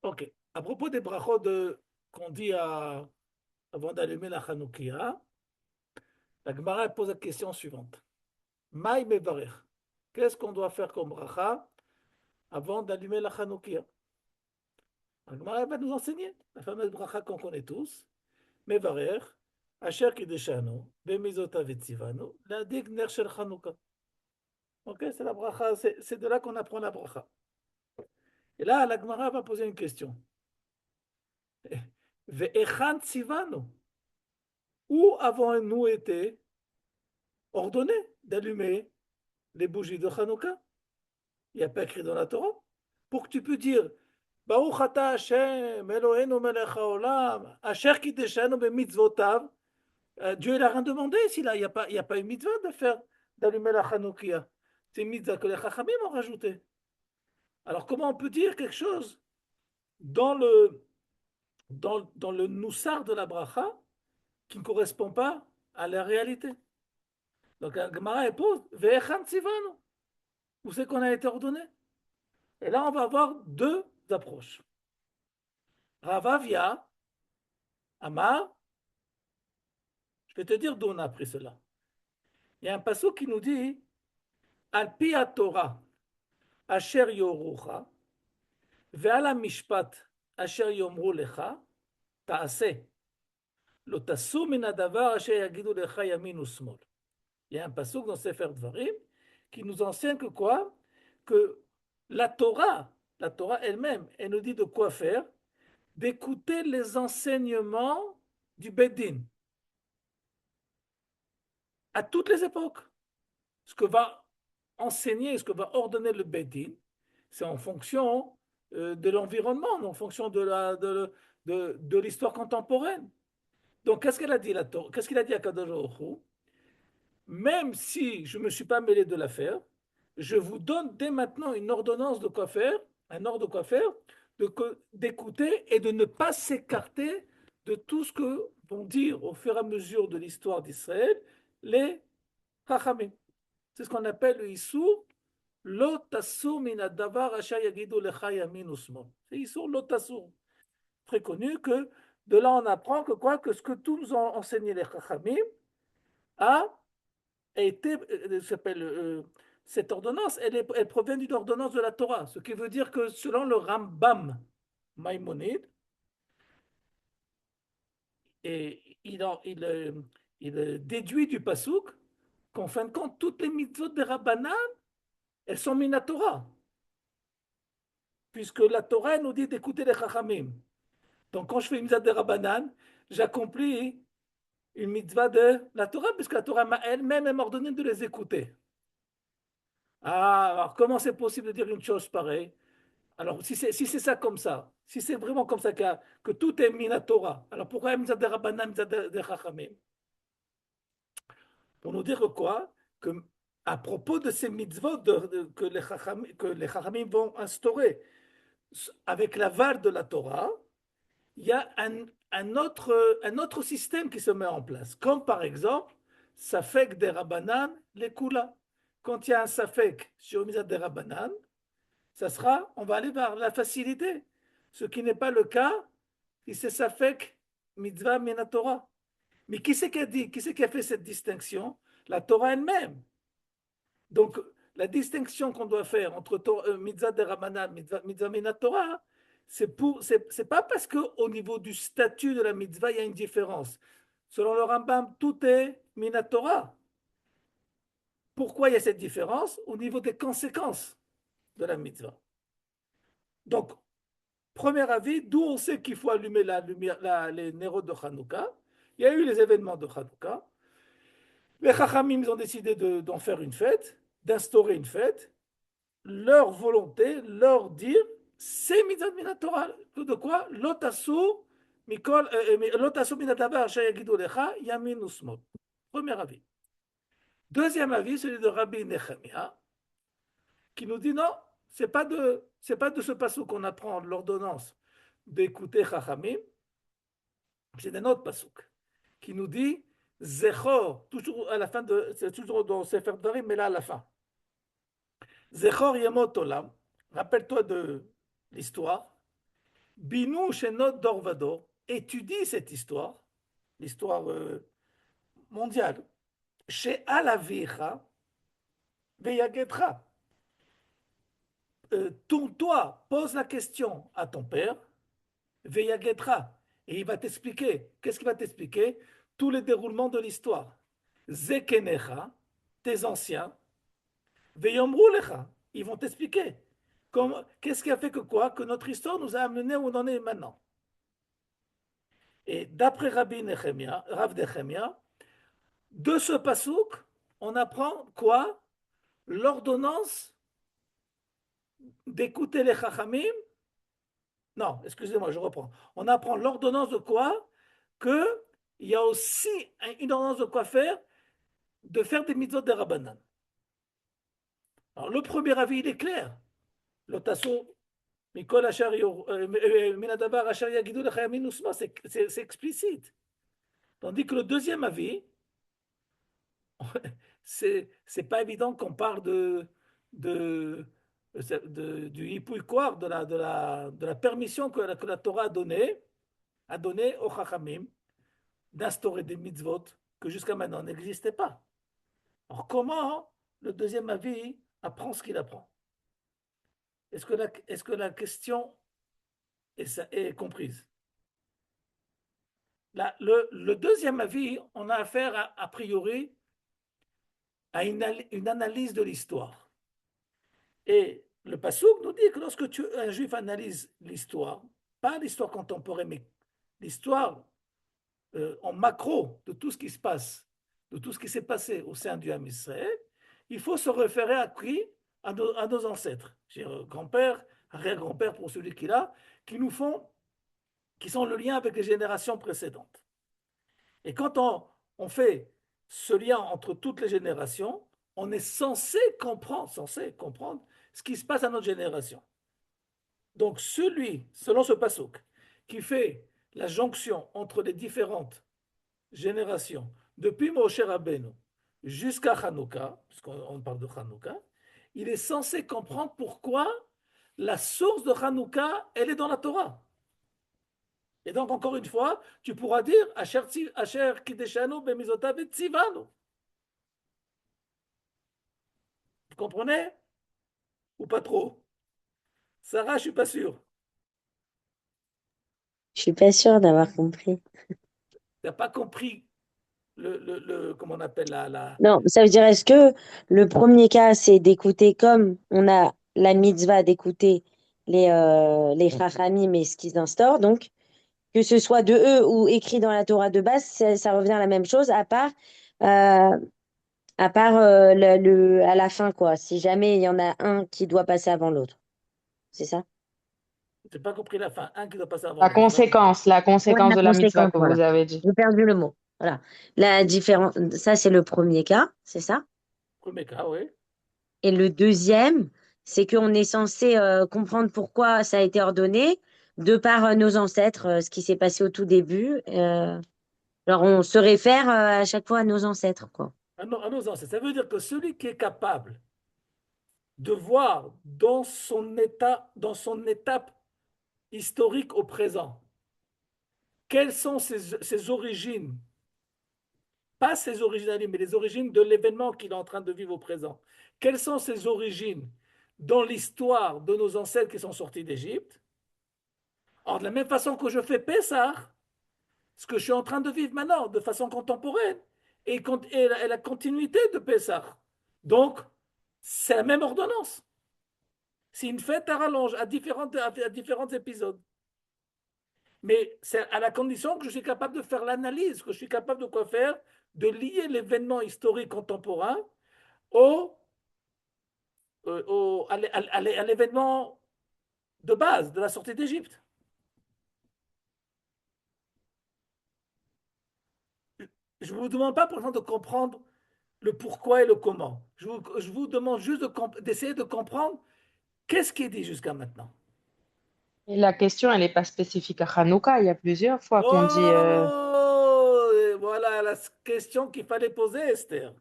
Ok. À propos des brachot qu'on dit avant d'allumer la Hanoukia, la Gemara pose la question suivante. Maï mevarer. Qu'est-ce qu'on doit faire comme bracha avant d'allumer la Hanoukia? La Gemara va nous enseigner la fameuse bracha qu'on connaît tous. Mevarer, Asher Kideshanu, Bemizota Vetzivanu, la Ner Shel Hanouka. Ok, c'est la bracha, c'est de là qu'on apprend la bracha. Et là, la Gemara va poser une question. Ve'echan Tzivanu. Où avons-nous été ordonné d'allumer les bougies de Hanouka? Il n'y a pas écrit dans la Torah. Pour que tu peux dire Baruch ata Hashem, Eloheinu melech haolam, Asher kideshanu b'mitzvotav. Dieu il a rien demandé s'il il n'y a pas une mitzvah de faire, d'allumer la Hanoukia. C'est une mitzvah que les Chachamim ont rajouté. Alors comment on peut dire quelque chose dans le noussar de la bracha qui ne correspond pas à la réalité? Donc la Gemara elle pose Ve'echan tzivanu. Où c'est qu'on a été ordonné? Et là, on va avoir deux approches. Ravavia, Amar, je vais te dire d'où on a appris cela. Il y a un passage qui nous dit Al pi Torah, asher yorucha, ve'ala mishpat, asher yomru lecha, ta'aseh. Lo tasu min hadavar asher yagidu lecha yamin usmol. Il y a un passage dans Sefer Dvarim qui nous enseigne que quoi? Que la Torah elle-même, elle nous dit de quoi faire? D'écouter les enseignements du Bedin à toutes les époques. Ce que va enseigner, ce que va ordonner le Bedin, c'est en fonction de l'environnement, en fonction de l'histoire contemporaine. Donc, qu'est-ce qu'elle a dit, la Torah? Qu'est-ce qu'il a dit à Kadosh Baruch Hu? Même si je ne me suis pas mêlé de l'affaire, je vous donne dès maintenant une ordonnance de quoi faire, un ordre de quoi faire, d'écouter et de ne pas s'écarter de tout ce que vont dire au fur et à mesure de l'histoire d'Israël les Chachamim. C'est ce qu'on appelle le Issour, Lotassour minadavar asher yagidu lecha yamin usmol. C'est Issour Lotassour. Très connu que de là on apprend que quoi que ce que tous nous ont enseigné les Chachamim a été, s'appelle, cette ordonnance, elle provient d'une ordonnance de la Torah, ce qui veut dire que selon le Rambam Maïmonide, et il déduit du Passouk qu'en fin de compte, toutes les mitzvot des Rabbanan, elles sont minatora, puisque la Torah nous dit d'écouter les Chachamim. Donc quand je fais une mitzvah de Rabbanan, j'accomplis une mitzvah de la Torah, puisque la Torah elle-même m'a ordonné de les écouter. Ah, alors comment c'est possible de dire une chose pareille? Alors, si c'est ça comme ça, si c'est vraiment comme ça que tout est minatora, alors pourquoi mitzvah de Rabbanan, mitzvah de Chachamim? Pour nous dire que quoi? Que à propos de ces mitzvot que les Chachamim vont instaurer avec l'aval de la Torah, il y a un autre système qui se met en place, comme par exemple, Safek des Rabbanan, les Kula. Quand il y a un Safek sur Mizat des Rabbanan, on va aller vers la facilité, ce qui n'est pas le cas si c'est Safek Mitzvah Minatora. Mais qui c'est qui a dit, qui c'est qui a fait cette distinction? La Torah elle-même. Donc, la distinction qu'on doit faire entre mitzvah de Rabbanan, mitzvah minatora, c'est pas parce qu'au niveau du statut de la mitzvah, il y a une différence. Selon le Rambam, tout est minatora. Pourquoi il y a cette différence? Au niveau des conséquences de la mitzvah. Donc, premier avis, d'où on sait qu'il faut allumer la lumière, les nérodes de Hanouka. Il y a eu les événements de Hanouka. Les Chachamim ont décidé d'en faire une fête, d'instaurer une fête. Leur volonté, leur dire, c'est mitzvah minatora. De quoi? Lotasu minadavar shayagidu lecha yamin usmot. Premier avis. Deuxième avis, celui de Rabbi Nechemia, qui nous dit non, c'est pas de ce passage qu'on apprend l'ordonnance d'écouter Chachamim, c'est d'un autre pasuk qui nous dit Zechor, toujours à la fin c'est toujours dans Sefer Dvarim, mais là à la fin. Zechor Yemot Olam, rappelle-toi de l'histoire, Binou Shenot Dorvador étudie cette histoire, l'histoire mondiale, chez Alavicha Veyagetra. Tourne-toi, pose la question à ton père, Veyagetra, et il va t'expliquer. Qu'est-ce qu'il va t'expliquer? Tous les déroulements de l'histoire. Zekenecha, tes anciens, Veyomrulecha, ils vont t'expliquer. Qu'est-ce qui a fait que quoi? Que notre histoire nous a amené où on en est maintenant. Et d'après Rabbi Nechemia, Rav Nechemia, de ce pasouk, on apprend quoi? L'ordonnance d'écouter les chachamim. Non, excusez-moi, je reprends. On apprend l'ordonnance de quoi? Que il y a aussi une ordonnance de quoi faire? De faire des mitzvot de Rabbanan. Alors le premier avis, il est clair. Le tasso, Mikol Asher Minadabar Asher Yagidu Lechayamin Usma, c'est explicite. Tandis que le deuxième avis, c'est pas évident qu'on parle du hipouïkoir, de la permission que la Torah a donné aux Chachamim d'instaurer des mitzvot que jusqu'à maintenant n'existaient pas. Alors comment le deuxième avis apprend ce qu'il apprend? Est-ce que la question est comprise? Le deuxième avis, on a affaire a priori à une analyse de l'histoire. Et le Passouk nous dit que lorsque un juif analyse l'histoire, pas l'histoire contemporaine, mais l'histoire en macro de tout ce qui se passe, de tout ce qui s'est passé au sein du Ham Israël, il faut se référer à qui? À nos ancêtres, grand-père, arrière-grand-père pour celui qui l'a, qui sont le lien avec les générations précédentes. Et quand on fait ce lien entre toutes les générations, on est censé comprendre ce qui se passe à notre génération. Donc celui, selon ce passouk, qui fait la jonction entre les différentes générations, depuis Moshe Rabbeinu jusqu'à Hanouka, puisqu'on parle de Hanouka, il est censé comprendre pourquoi la source de Hanouka, elle est dans la Torah. Et donc, encore une fois, tu pourras dire Asher Kideshanu Bemizotav et Tzivanu. Vous comprenez? Ou pas trop? Sarah, je suis pas sûr. Je suis pas sûre d'avoir compris. Tu n'as pas compris comment on appelle Non, ça veut dire, est-ce que le premier cas, c'est d'écouter comme on a la mitzvah d'écouter les chachamim et ce qu'ils instaurent, donc que ce soit de eux ou écrit dans la Torah de base, ça revient à la même chose, euh, à part à la fin, quoi. Si jamais il y en a un qui doit passer avant l'autre. C'est ça? Je n'ai pas compris la fin. Un qui doit passer avant La l'autre. J'ai pas compris. conséquence, la Ouais, conséquence la de la mitzvah conséquence, que voilà. vous avez dit. J'ai perdu le mot. Voilà. La différence, ça, c'est le premier cas, c'est ça? Premier cas, oui. Et le deuxième, c'est qu'on est censé comprendre pourquoi ça a été ordonné de par nos ancêtres, ce qui s'est passé au tout début. Alors, on se réfère à chaque fois à nos ancêtres, quoi. À nos ancêtres. Ça veut dire que celui qui est capable de voir dans son état, dans son étape historique au présent, quelles sont ses origines, pas ses origines à lui, mais les origines de l'événement qu'il est en train de vivre au présent. Quelles sont ses origines dans l'histoire de nos ancêtres qui sont sortis d'Égypte? Alors, de la même façon que je fais Pessah, ce que je suis en train de vivre maintenant, de façon contemporaine, et la continuité de Pessah. Donc, c'est la même ordonnance. C'est une fête à rallonge, à différents épisodes. Mais c'est à la condition que je suis capable de faire l'analyse, que je suis capable de quoi faire, de lier l'événement historique contemporain à l'événement de base de la sortie d'Égypte. Je ne vous demande pas, par exemple, de comprendre le pourquoi et le comment. Je vous demande juste d'essayer de comprendre qu'est-ce qui est dit jusqu'à maintenant. Et la question, elle n'est pas spécifique à Hanouka. Il y a plusieurs fois qu'on dit Oh, et voilà la question qu'il fallait poser, Esther.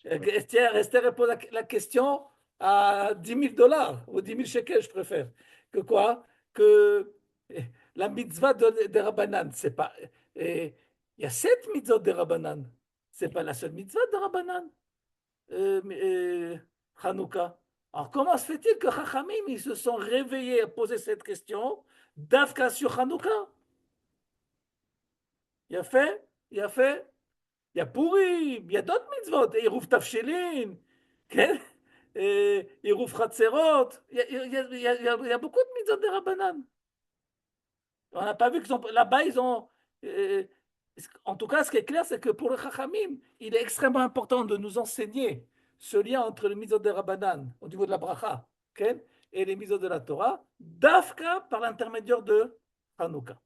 Esther pose la question à 10 000 dollars ou 10 000 shekels, je préfère. Que quoi? que la mitzvah de Rabbanan, c'est pas. Il y a 7 mitzvot de Rabbanan. C'est pas la seule mitzvah de Rabbanan, Hanouka. Alors comment se fait-il que Chachamim, ils se sont réveillés à poser cette question d'Afka sur Hanouka? Il y a fait, il y a fait, il y a Purim, il y a d'autres mitzvot, Eruv Tafshelin, Eruv Chatzerot, il y a beaucoup de mitzvot de Rabbanan. On n'a pas vu qu'ils ont. Là-bas, ils ont. euh, en tout cas, ce qui est clair, c'est que pour le Chachamim, il est extrêmement important de nous enseigner ce lien entre les mitzvot de Rabbanan, au niveau de la bracha, ok, et les mitzvot de la Torah, d'Afka par l'intermédiaire de Hanouka.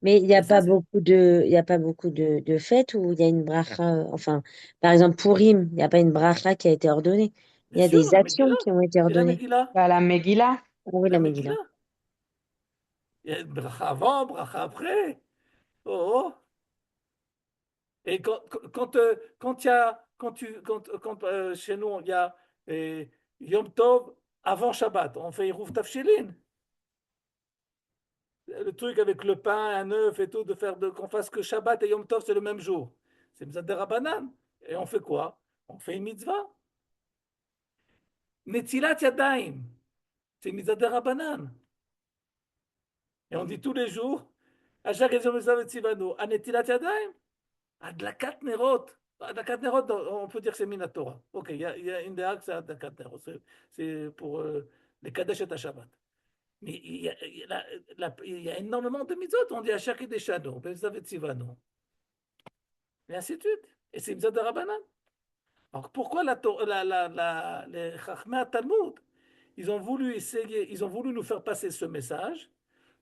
Mais il n'y a Et ça, pas beaucoup il y a pas beaucoup de fêtes où il y a une bracha, enfin, par exemple, Purim, il n'y a pas une bracha qui a été ordonnée. Il bien y a sûr, des la actions Megillah. qui ont été Et la ordonnées. Megillah. Bah, la Megillah. Ah oui, La la Megillah. Megillah. Il y a une bracha avant, bracha après. Oh, oh. Et quand il y a, chez nous, il y a Yom Tov avant Shabbat, on fait Eruv Tafshilin. Le truc avec le pain, un œuf et tout, qu'on fasse que Shabbat et Yom Tov, c'est le même jour. C'est mitzvah de Rabbanan. Et on fait quoi? On fait une mitzvah. Netzilat Yadayim. C'est une mitzvah de Rabbanan. Et on dit tous les jours, à chaque mitzvah de Tzivano, à Netzilat Yadayim. Adlakat Nerot. Adlakat Nerot, on peut dire que c'est Minatora. Ok, il y a une des c'est Adlakat Nerot. C'est pour les Kadesh et Shabbat. Mais il y a énormément de mitzvot. On dit à chaque des Shano, Tzivano, et ainsi de suite. Et c'est mitzvot de Rabbanan. Alors pourquoi les Chachmei Talmud, ils ont voulu essayer, ils ont voulu nous faire passer ce message,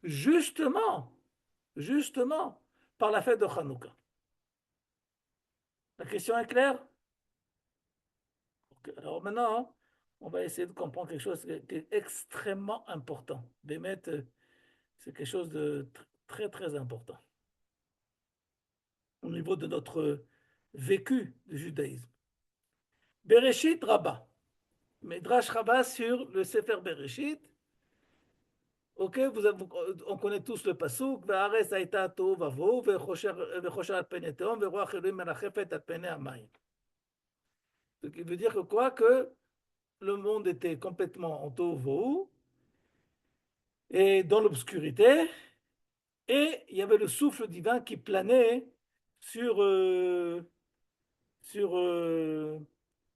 justement, justement, par la fête de Hanouka. La question est claire? Alors maintenant, on va essayer de comprendre quelque chose qui est extrêmement important. Bémet, c'est quelque chose de très très important au niveau de notre vécu du judaïsme. Bereshit Rabbah. Midrash Rabbah sur le Sefer Bereshit. Ok, on connaît tous le pasuk. Va'aretz hayta tohu vavohu vechosher al pnei tehom veruach Elohim merachefet al pnei hamayim. Ce qui veut dire que quoi? Que le monde était complètement en tohu vavohu et dans l'obscurité, et il y avait le souffle divin qui planait sur, sur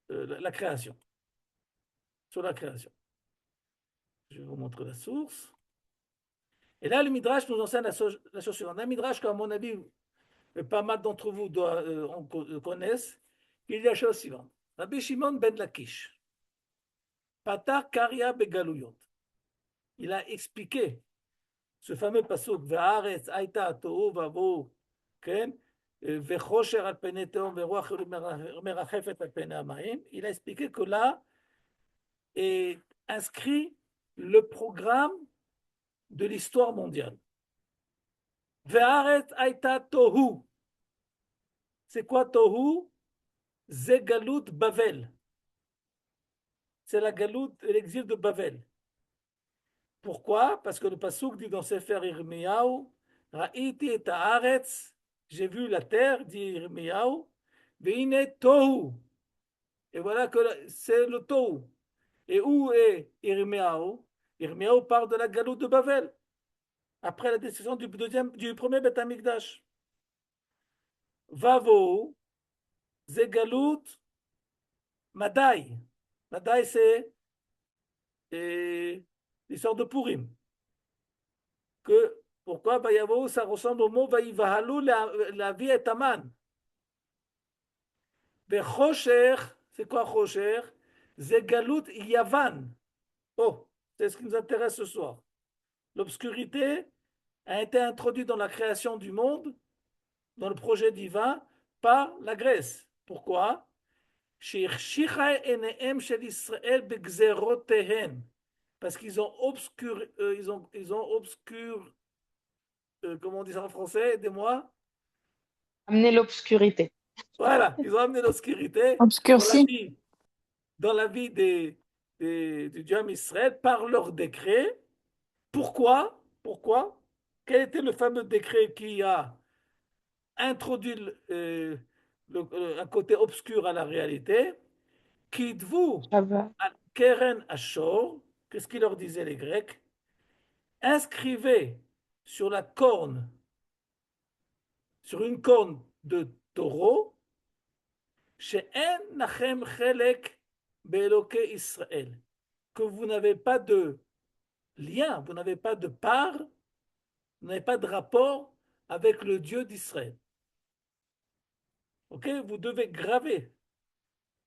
la création. Sur la création. Je vais vous montrer la source. Et là, le Midrash nous enseigne la chose suivante. Un Midrash qu'à mon avis, pas mal d'entre vous connaissent, il y a la chose suivante. Rabbi Shimon ben Lakish, Patar Karia Begaluyot. Il a expliqué ce fameux pasuk, Ve'aretz Aita Tohu Vavo, Vechosher al Pnei Tehom Veruach Merachefet al Pnei Hamayim. Il a expliqué que là est inscrit le programme de l'histoire mondiale. Ve'aretz Aita Tohu. C'est quoi Tohu? C'est Galout Bavel. C'est la Galout, l'exil de Bavel. Pourquoi? Parce que le pasuk dit dans Sefer Yirmiyahu, Ra'iti et haaretz, j'ai vu la terre, dit Yirmiyahu, Ve'ine Tohu. Et voilà que c'est le Tohu. Et où est Yirmiyahu? Yirmiyahu parle de la Galout de Bavel, après la destruction du premier Beth Amikdash. Vavo, Zegalout, Madai. Madai, c'est l'histoire de Purim. Pourquoi Vayavo, ça ressemble au mot Vayivahalu, la vie est Aman. Chosher, c'est quoi Chosher? Zegalout Yavan. Oh, c'est ce qui nous intéresse ce soir. L'obscurité a été introduite dans la création du monde, dans le projet divin, par la Grèce. Pourquoi? Parce qu'ils ont comment on dit ça en français, aidez-moi. Amener l'obscurité. Voilà, ils ont amené l'obscurité Obscurci. dans la vie du Dieu Israël par leur décret. Pourquoi? Pourquoi? Quel était le fameux décret qui a introduit un côté obscur à la réalité? Kitvu Shabbat. al Keren Ashor, qu'est-ce qu'ils leur disaient les Grecs? Inscrivez sur la corne, sur une corne de taureau, She'en nachem chelek be'eloke Israël, que vous n'avez pas de lien, vous n'avez pas de part, vous n'avez pas de rapport avec le Dieu d'Israël. Ok? Vous devez graver.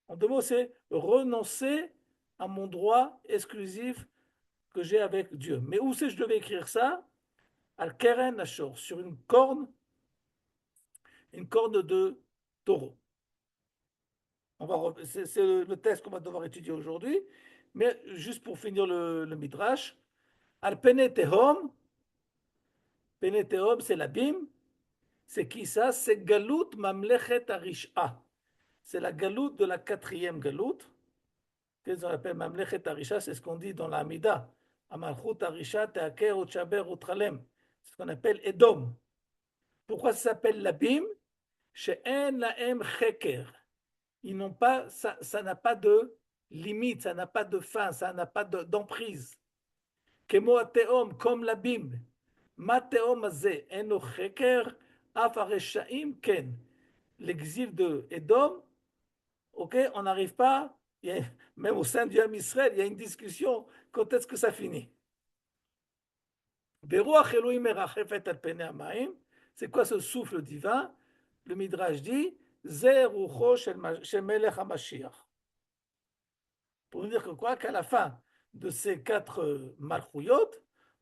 En deux mots, c'est renoncer à mon droit exclusif que j'ai avec Dieu. Mais où c'est que je devais écrire ça? Al Keren Ashor, sur une corne de taureau. C'est le texte qu'on va devoir étudier aujourd'hui. Mais juste pour finir le Midrash, Al Pene Tehom, Pene Tehom, c'est l'abîme. C'est qui ça? C'est Galut Mamlechet Arisha. C'est la galoute de la quatrième galoute. Qu'est-ce qu'on appelle Mamlechet Arisha? C'est ce qu'on dit dans l'Amida. Amalchut Arisha Teaker Utchaber Utralem. C'est ce qu'on appelle Edom. Pourquoi ça s'appelle l'abîme? She'en laem cheker. Ils n'ont pas, ça n'a pas de limite, ça n'a pas de fin, ça n'a pas d'emprise. Kemo ateom, comme l'abîme. Ma teom azeh, eno cheker, af areshaim ken. L'exil de Edom, ok, on n'arrive pas, même au sein du Ham Israël, il y a une discussion, quand est-ce que ça finit? Beruach Elohim merachefet al penei hamayim, c'est quoi ce souffle divin? Le Midrash dit, Ze rucho shel melech hamashiach. Pour dire que quoi? Qu'à la fin de ces quatre malchouyot,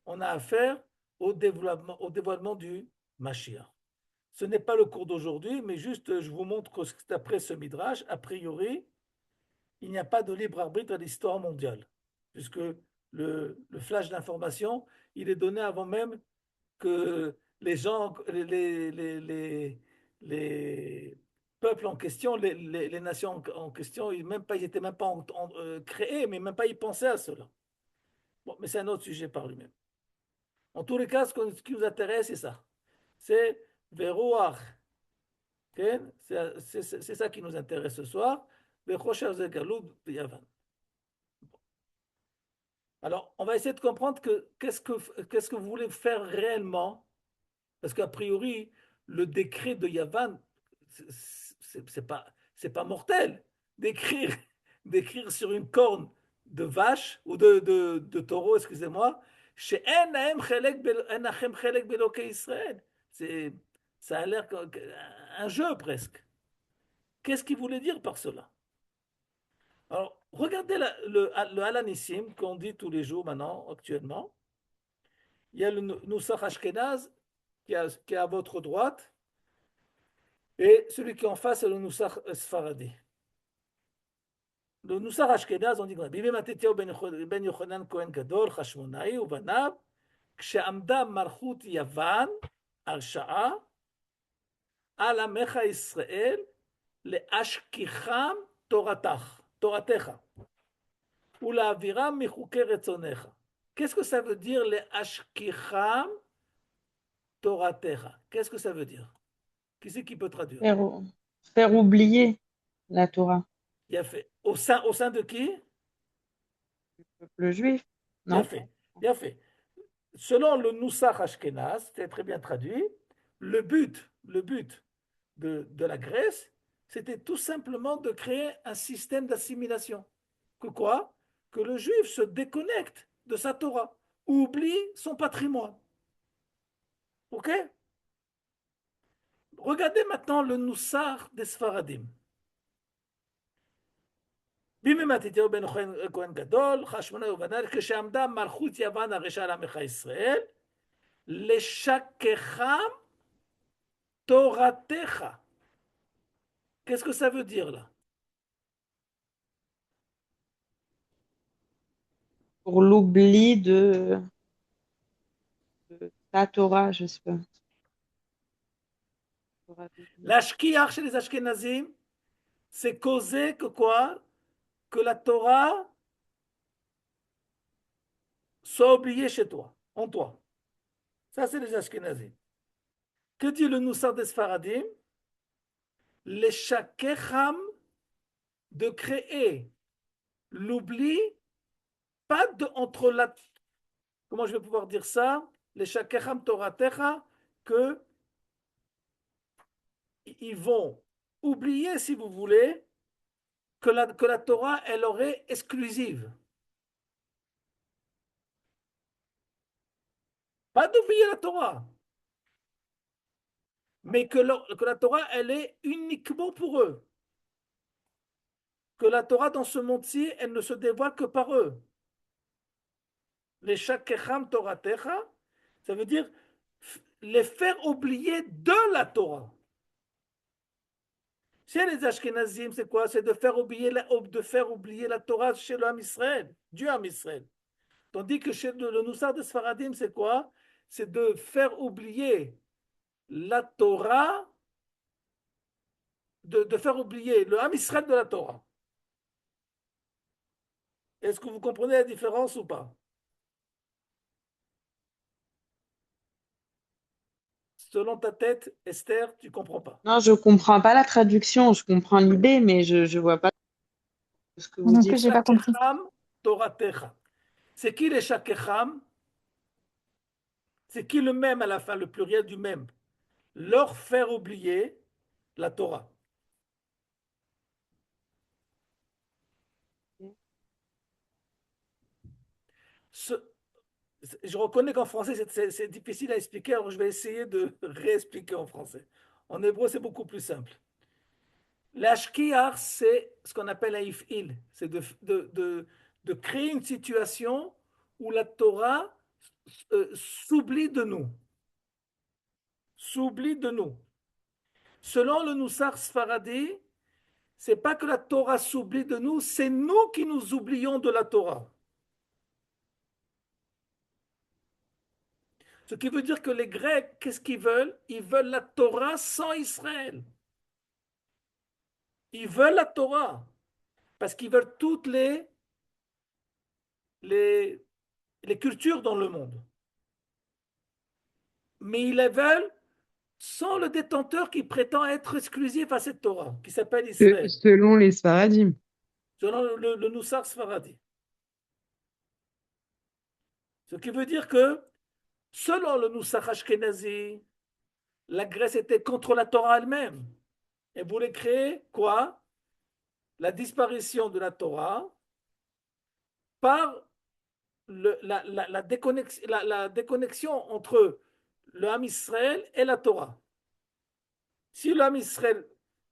on a affaire au dévoilement du Mashiach. Ce n'est pas le cours d'aujourd'hui, mais juste je vous montre que d'après ce Midrash, a priori, il n'y a pas de libre arbitre à l'histoire mondiale, puisque le flash d'information, il est donné avant même que les gens, les peuples en question, les nations en question, ils n'étaient même pas créés, mais même pas y pensaient à cela. Bon, mais c'est un autre sujet par lui-même. En tous les cas, ce qui nous intéresse, c'est ça. C'est Verouach. Okay? C'est ça qui nous intéresse ce soir. Alors, on va essayer de comprendre qu'est-ce que vous voulez faire réellement. Parce qu'a priori, le décret de Yavan, c'est pas mortel d'écrire, d'écrire sur une corne de vache ou de taureau, excusez-moi, chez Enachem Chelek Beloke Israël. Ça a l'air un jeu presque. Qu'est-ce qu'il voulait dire par cela? Alors, regardez le Alanissim qu'on dit tous les jours maintenant, actuellement. Il y a le Nusach Ashkenaz qui est à votre droite. Et celui qui est en face, c'est le Nusach Sfaradi. Le Nusach Ashkenaz, on dit quoi? Bibi Matityahu ben Yochanan Kohen Gadol, Hashmonai, ובניו, כשעמדה מלכות יוון, הרשעה, על עמך ישראל, להשכיחם תורתך, ולהעבירם מחוקי רצונך. Qu'est-ce que ça veut dire, להשכיחם תורתך? Qu'est-ce que ça veut dire? Qui c'est qui peut traduire? Faire oublier la Torah. Bien fait. Au sein de qui? Le juif, Bien non? fait. Bien fait. Selon le Nusach Ashkenaz, c'est très bien traduit, le but de la Grèce, c'était tout simplement de créer un système d'assimilation. Que quoi? Que le juif se déconnecte de sa Torah, oublie son patrimoine. Ok? Regardez maintenant le Nusach des Sfaradim. בימי מתתיהו בן כהן גדול, חשמונאי ובניו, כשעמדה מלכות יוון הרשעה על עמך ישראל, לשככם תורתך. Qu'est-ce que ça veut dire là? Pour l'oubli de ta Torah, je sais pas. L'ashkiach chez les Ashkenazim, c'est causer que quoi? Que la Torah soit oubliée chez toi. en toi. Ça, c'est les Ashkénazim. Que dit le Nusar des Sfaradim? Les Shakecham de créer l'oubli, pas de, entre la. Comment je vais pouvoir dire ça? Les Shakecham Toratecha, que ils vont oublier, si vous voulez, que la Torah, elle aurait exclusive. Pas d'oublier la Torah, mais que la Torah, elle est uniquement pour eux. Que la Torah, dans ce monde-ci, elle ne se dévoile que par eux. Les Shakecham Toratecha, ça veut dire les faire oublier de la Torah. Chez les Ashkenazim, c'est quoi? C'est de faire oublier la Torah chez l'homme Israël, Dieu homme Israël. Tandis que chez le Nusar de Sfaradim, c'est quoi? C'est de faire oublier la Torah, de faire oublier le homme Israël de la Torah. Est-ce que vous comprenez la différence ou pas? Selon ta tête, Esther, tu ne comprends pas. Non, je comprends pas la traduction, je comprends l'idée, mais je vois pas ce que Moi vous non dites. plus, j'ai pas compris. Shakecham Toratecha. C'est qui les Shakecham? C'est qui le même à la fin, le pluriel du même? Leur faire oublier la Torah. Ce- je reconnais qu'en français, c'est difficile à expliquer, alors je vais essayer de réexpliquer en français. En hébreu, c'est beaucoup plus simple. L'ashkiar, c'est ce qu'on appelle un if'il. C'est de créer une situation où la Torah s'oublie de nous. S'oublie de nous. Selon le Nusar Sfaradi, c'est pas que la Torah s'oublie de nous, c'est nous qui nous oublions de la Torah. Ce qui veut dire que les Grecs, qu'est-ce qu'ils veulent? Ils veulent la Torah sans Israël. Ils veulent la Torah parce qu'ils veulent toutes les, les cultures dans le monde. Mais ils les veulent sans le détenteur qui prétend être exclusif à cette Torah, qui s'appelle Israël, Selon les Sfaradim. selon le Nusar Sfaradi. Ce qui veut dire que, selon le Nusar Ashkenazi, la Grèce était contre la Torah elle-même. Elle voulait créer quoi? La disparition de la Torah par la déconnexion entre le Ham Israël et la Torah. Si le Ham Israël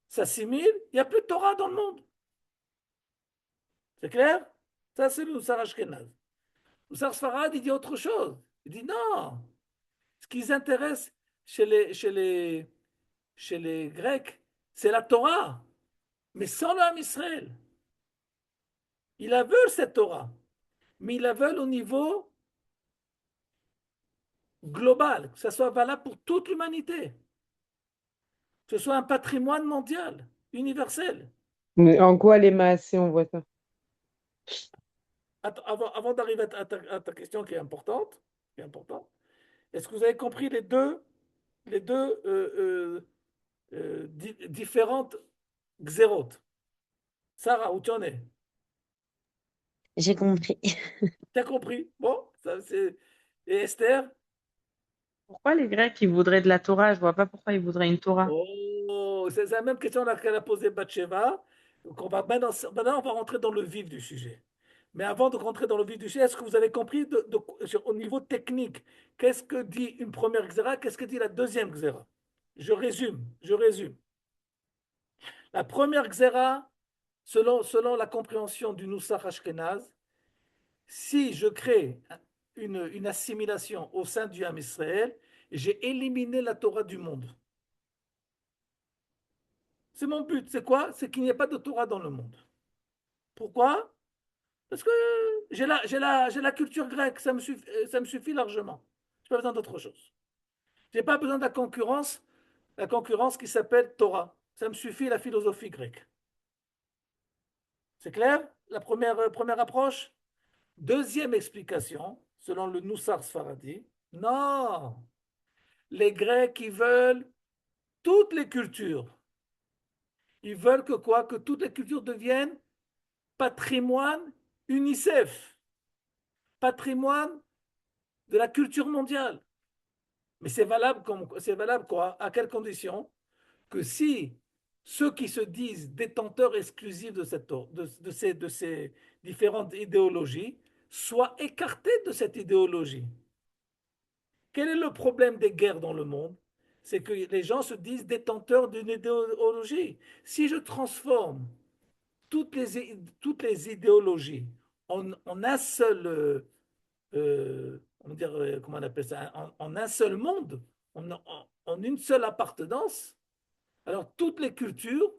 s'assimile, il n'y a plus de Torah dans le monde. C'est clair? Ça, c'est le Nusar Ashkenaz. Le Nusar Sfarad, il dit autre chose. Il dit non. Ce qui les intéresse chez les Grecs, c'est la Torah, mais sans le Ham Israël. Ils la veulent, cette Torah, mais ils la veulent au niveau global, que ça soit valable pour toute l'humanité, que ce soit un patrimoine mondial, universel. Mais en quoi les Maasé, on voit ça? Avant d'arriver à ta question qui est importante, est-ce que vous avez compris les deux différentes xérotes? Sarah, où tu en es? J'ai compris. Tu as compris? Bon, ça c'est. Et Esther? Pourquoi les Grecs, ils voudraient de la Torah? Je vois pas pourquoi ils voudraient une Torah. Oh, c'est la même question qu'elle a posée Bathsheba. Donc maintenant, on va rentrer dans le vif du sujet. Mais avant de rentrer dans le vif du sujet, est-ce que vous avez compris au niveau technique, qu'est-ce que dit une première xéra, qu'est-ce que dit la deuxième xéra? Je résume. La première xéra, selon la compréhension du Nusach Ashkenaz, si je crée une assimilation au sein du Ham Israël, j'ai éliminé la Torah du monde. C'est mon but. C'est quoi? C'est qu'il n'y ait pas de Torah dans le monde. Pourquoi? Parce que j'ai la culture grecque, ça me suffit largement. Je n'ai pas besoin d'autre chose. Je n'ai pas besoin de la concurrence qui s'appelle Torah. Ça me suffit la philosophie grecque. C'est clair? La première approche. Deuxième explication, selon le Noussar Sfaradi. Non, les Grecs, ils veulent toutes les cultures. Ils veulent que quoi? Que toutes les cultures deviennent patrimoine UNICEF, patrimoine de la culture mondiale. Mais c'est valable quoi? À quelles conditions? Que si ceux qui se disent détenteurs exclusifs de ces différentes idéologies soient écartés de cette idéologie. Quel est le problème des guerres dans le monde? C'est que les gens se disent détenteurs d'une idéologie. Si je transforme toutes les idéologies en un seul, on va dire, comment on appelle ça, en un seul monde, en une seule appartenance, alors toutes les cultures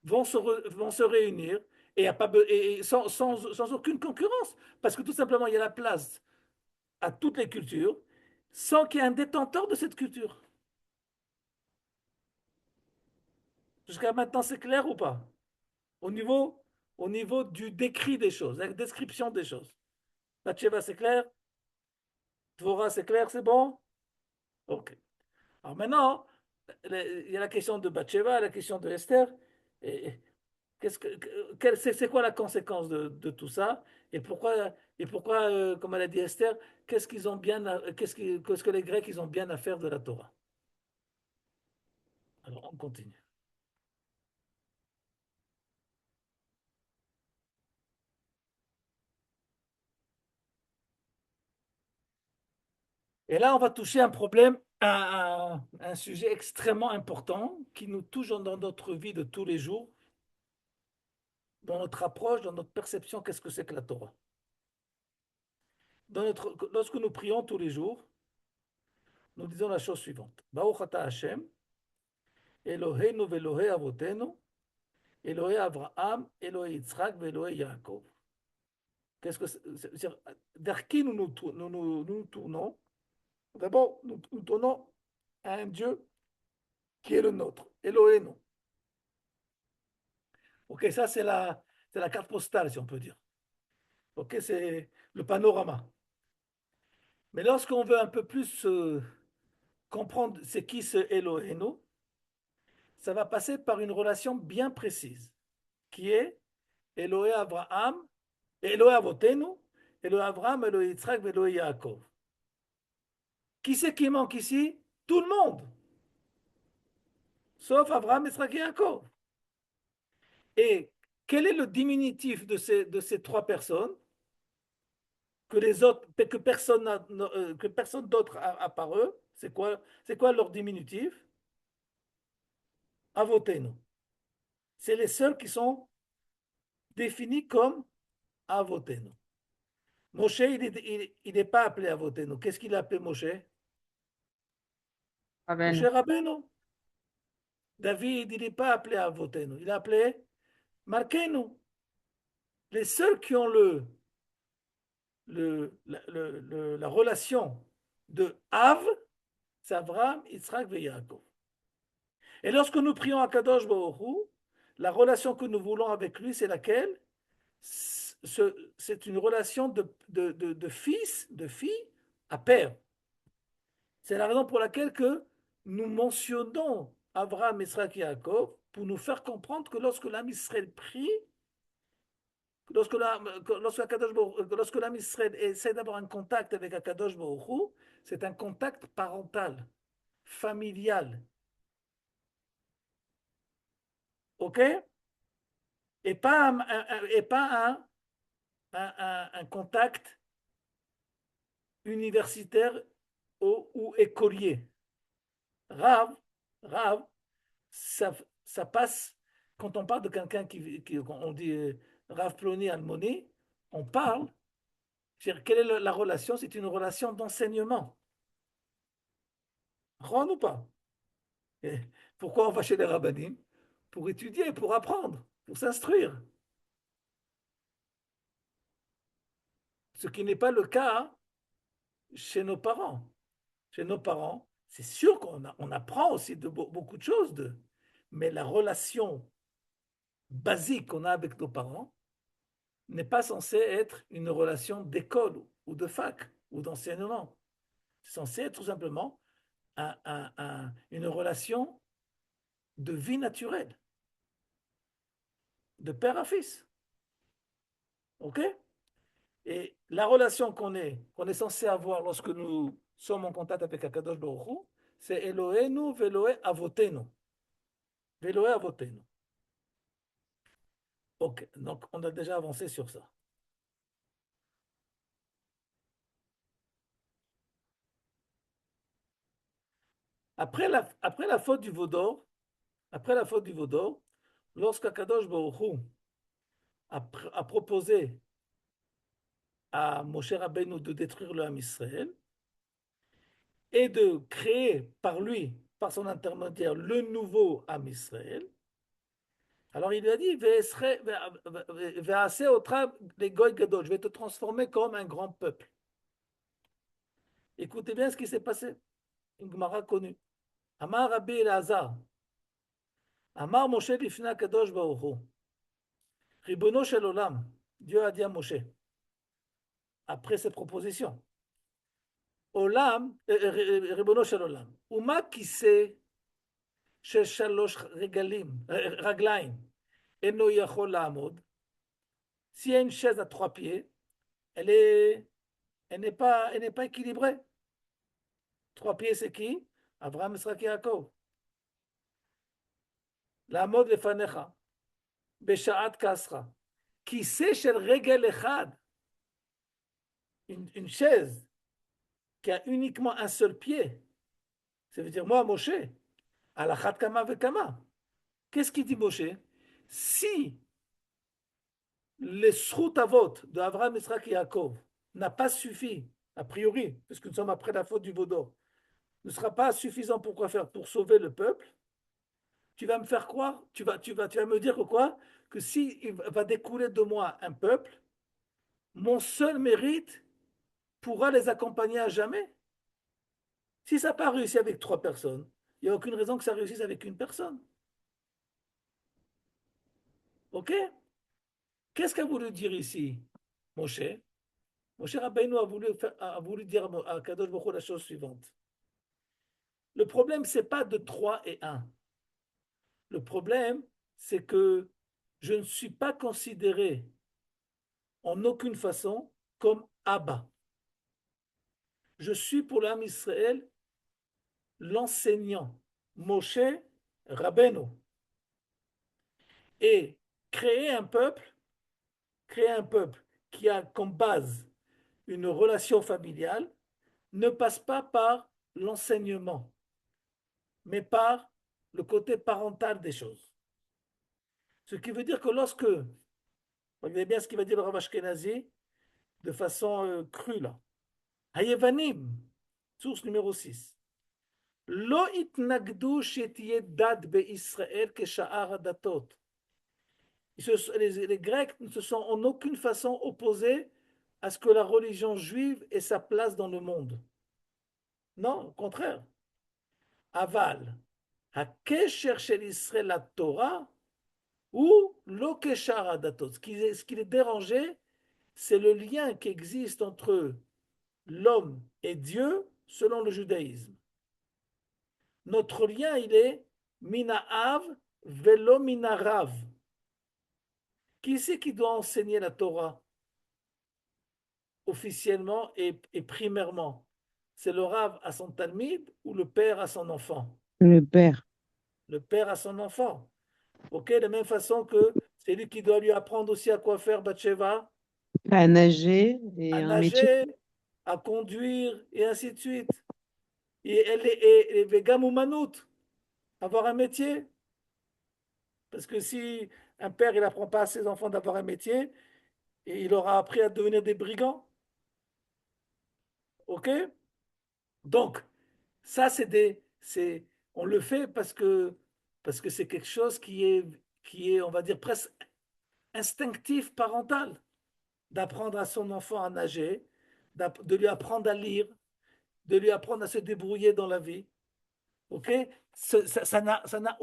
vont se réunir et, et sans aucune concurrence, parce que tout simplement, il y a la place à toutes les cultures sans qu'il y ait un détenteur de cette culture. Jusqu'à maintenant, c'est clair ou pas? Au niveau, au niveau du décrit des choses, la description des choses. Bathsheba, c'est clair? Dvorah, c'est clair, c'est bon? Ok. Alors maintenant, il y a la question de Bathsheba, la question de Esther. Et c'est quoi la conséquence de tout ça? Et pourquoi comme elle a dit Esther, qu'est-ce que les Grecs ils ont bien à faire de la Torah? Alors on continue. Et là, on va toucher un problème, un sujet extrêmement important qui nous touche dans notre vie de tous les jours, dans notre approche, dans notre perception, qu'est-ce que c'est que la Torah. Lorsque nous prions tous les jours, nous disons la chose suivante. Baruch ata Hashem, Eloheinu ve'Elohei avotenu, Elohei Avraham, Elohei Yitzhak ve'Elohei Yaakov. Qu'est-ce que vers qui nous tournons? D'abord, nous tournons à un Dieu qui est le nôtre, Elohenu. Ok, ça c'est la carte postale, si on peut dire. Ok, c'est le panorama. Mais lorsqu'on veut un peu plus comprendre c'est qui ce Elohenu, ça va passer par une relation bien précise, qui est Elohé Abraham, Elohé Avotenu, Elohé Abraham, Elohé Yitzhak, Elohé Yaakov. Qui c'est qui manque ici? Tout le monde, sauf Abraham, Yitzhak et Yaakov. Et quel est le diminutif de ces trois personnes que les autres, que personne d'autre a par eux? C'est quoi leur diminutif? Avotenu. C'est les seuls qui sont définis comme Avotenu. Moshe, il n'est pas appelé Avotenu. Qu'est-ce qu'il a appelé Moshe? Moshe Amen. Rabbeinu. David, il n'est pas appelé Avotenu. Il est appelé Malkeinu. Les seuls qui ont la relation de Av, c'est Abraham, Yitzhak et Yaakov. Et lorsque nous prions à Kadosh Baruch Hu, la relation que nous voulons avec lui, c'est laquelle? C'est une relation de fils, de fille à père. C'est la raison pour laquelle que nous mentionnons Abraham, Yitzhak et Yaakov pour nous faire comprendre que lorsque l'âme Israël prie, lorsque l'âme Israël essaie d'avoir un contact avec Akadosh Baruch Hu, c'est un contact parental, familial. OK? Et pas un contact universitaire ou écolier. Rav, Rav, ça passe, quand on parle de quelqu'un on dit Rav Ploni Almoni, on parle, quelle est la relation? C'est une relation d'enseignement. Ron ou pas? Et pourquoi on va chez les rabbinim? Pour étudier, pour apprendre, pour s'instruire. Ce qui n'est pas le cas chez nos parents. Chez nos parents, c'est sûr on apprend aussi beaucoup de choses d'eux. Mais la relation basique qu'on a avec nos parents n'est pas censée être une relation d'école ou de fac. ou d'enseignement. C'est censé être tout simplement une relation de vie naturelle, de père à fils. OK? Et la relation qu'on est censé avoir lorsque nous sommes en contact avec Akadosh Baruch Hu, c'est Elohenu veloé avotenu. Veloé avotenu. OK, donc on a déjà avancé sur ça. Après la faute du Vaudor, lorsqu'Akadosh Baruch Hu a proposé à Moshe Rabbeinu de détruire le Ham Israël et de créer par lui, par son intermédiaire, le nouveau Ham Israël, alors il lui a dit, je vais te transformer comme un grand peuple. Écoutez bien ce qui s'est passé. Une Gemara connue. Amar Rabbi Elazar, Amar Moshe Lifna Kadosh Baruch Hu, Ribono Shel Olam, Dieu a dit à Moshe, après cette proposition, Olam, Ribono Shel Olam, Uma Kise Shel Shalosh Raglaim, Eno Yachol La'amod, s'il y a une chaise à 3 pieds, elle n'est pas équilibrée. 3 pieds, c'est qui? Abraham, Yitzhak, Yaakov. La'amod lefanecha, Besha'at kasra. Kise shel regel echad, une chaise qui a uniquement un seul pied. Ça veut dire, moi, Moshe, alachat kama vekama. Qu'est-ce qu'il dit Moshe? Si les shrut avot de Abraham, Yitzhak et Yaakov n'a pas suffi, a priori, parce que nous sommes après la faute du Vaudor, ne sera pas suffisant pour quoi faire? Pour sauver le peuple, tu vas me faire croire, tu vas me dire que quoi? Que si il va découler de moi un peuple, mon seul mérite pourra les accompagner à jamais. Si ça n'a pas réussi avec 3 personnes, il n'y a aucune raison que ça réussisse avec une personne. OK? Qu'est-ce qu'a voulu dire ici Moshe? Moshe Rabbeinu a voulu dire à Kadosh Baruch Hu la chose suivante. Le problème, ce n'est pas de 3 et 1. Le problème, c'est que je ne suis pas considéré en aucune façon comme Abba. Je suis pour l'âme Israël l'enseignant, Moshe Rabbeinu. Et créer un peuple qui a comme base une relation familiale ne passe pas par l'enseignement, mais par le côté parental des choses. Ce qui veut dire que lorsque, regardez bien ce qu'il va dire le Rav Ashkenazi de façon crue là, Hayevanim, source numéro 6. Lo itnagdu shetiye dat be'Israël kesha'ar hadatot. Les Grecs ne se sont en aucune façon opposés à ce que la religion juive ait sa place dans le monde. Non, au contraire. Aval, Hakesher shel Israël la Torah ou lo keshar hadatot. Ce qui les dérangeait, c'est le lien qui existe entre l'homme et Dieu selon le judaïsme. Notre lien, il est Mina'av velo Minarav. Qui c'est qui doit enseigner la Torah officiellement et primairement? C'est le Rav à son Talmid ou le père à son enfant? Le père. Le père à son enfant. Ok, de la même façon que c'est lui qui doit lui apprendre aussi à quoi faire Bathsheba, À nager et à un métier. nager, à conduire et ainsi de suite. Et Vegam ou Manout, avoir un métier. Parce que si un père il n'apprend pas à ses enfants d'avoir un métier, et il aura appris à devenir des brigands. OK? Donc, ça, on le fait parce que c'est quelque chose on va dire, presque instinctif parental, d'apprendre à son enfant à nager, de lui apprendre à lire, de lui apprendre à se débrouiller dans la vie. OK? Ça n'a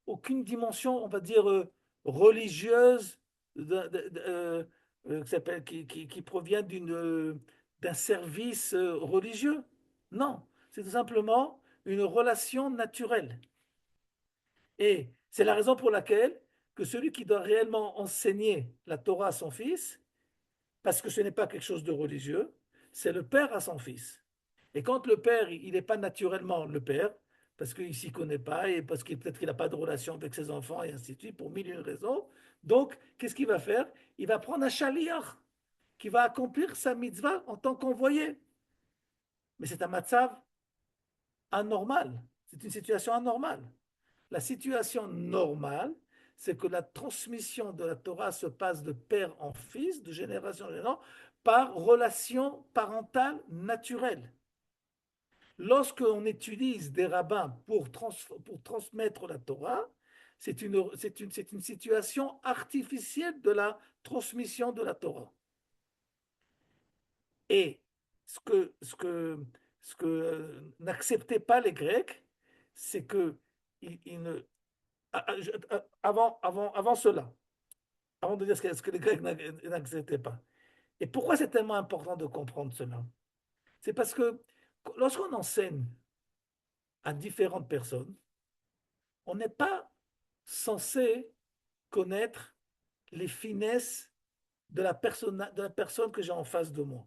aucune dimension, on va dire, religieuse qui provient d'un service religieux. Non, c'est tout simplement une relation naturelle. Et c'est la raison pour laquelle que celui qui doit réellement enseigner la Torah à son fils, parce que ce n'est pas quelque chose de religieux, c'est le père à son fils. Et quand le père, il n'est pas naturellement le père, parce qu'il ne s'y connaît pas, et parce qu'il peut-être qu'il n'a pas de relation avec ses enfants, et ainsi de suite, pour mille et une raisons, donc qu'est-ce qu'il va faire? Il va prendre un shaliach qui va accomplir sa mitzvah en tant qu'envoyé. Mais c'est un matzav anormal, c'est une situation anormale. La situation normale, c'est que la transmission de la Torah se passe de père en fils, de génération en génération, par relation parentale naturelle. Lorsqu'on utilise des rabbins pour transmettre la Torah, c'est une situation artificielle de la transmission de la Torah. Et ce que, ce que, ce que n'acceptaient pas les Grecs, c'est que ils ne, avant cela, avant de dire ce que les Grecs n'acceptaient pas. Et pourquoi c'est tellement important de comprendre cela? C'est parce que lorsqu'on enseigne à différentes personnes, on n'est pas censé connaître les finesses de la personne que j'ai en face de moi.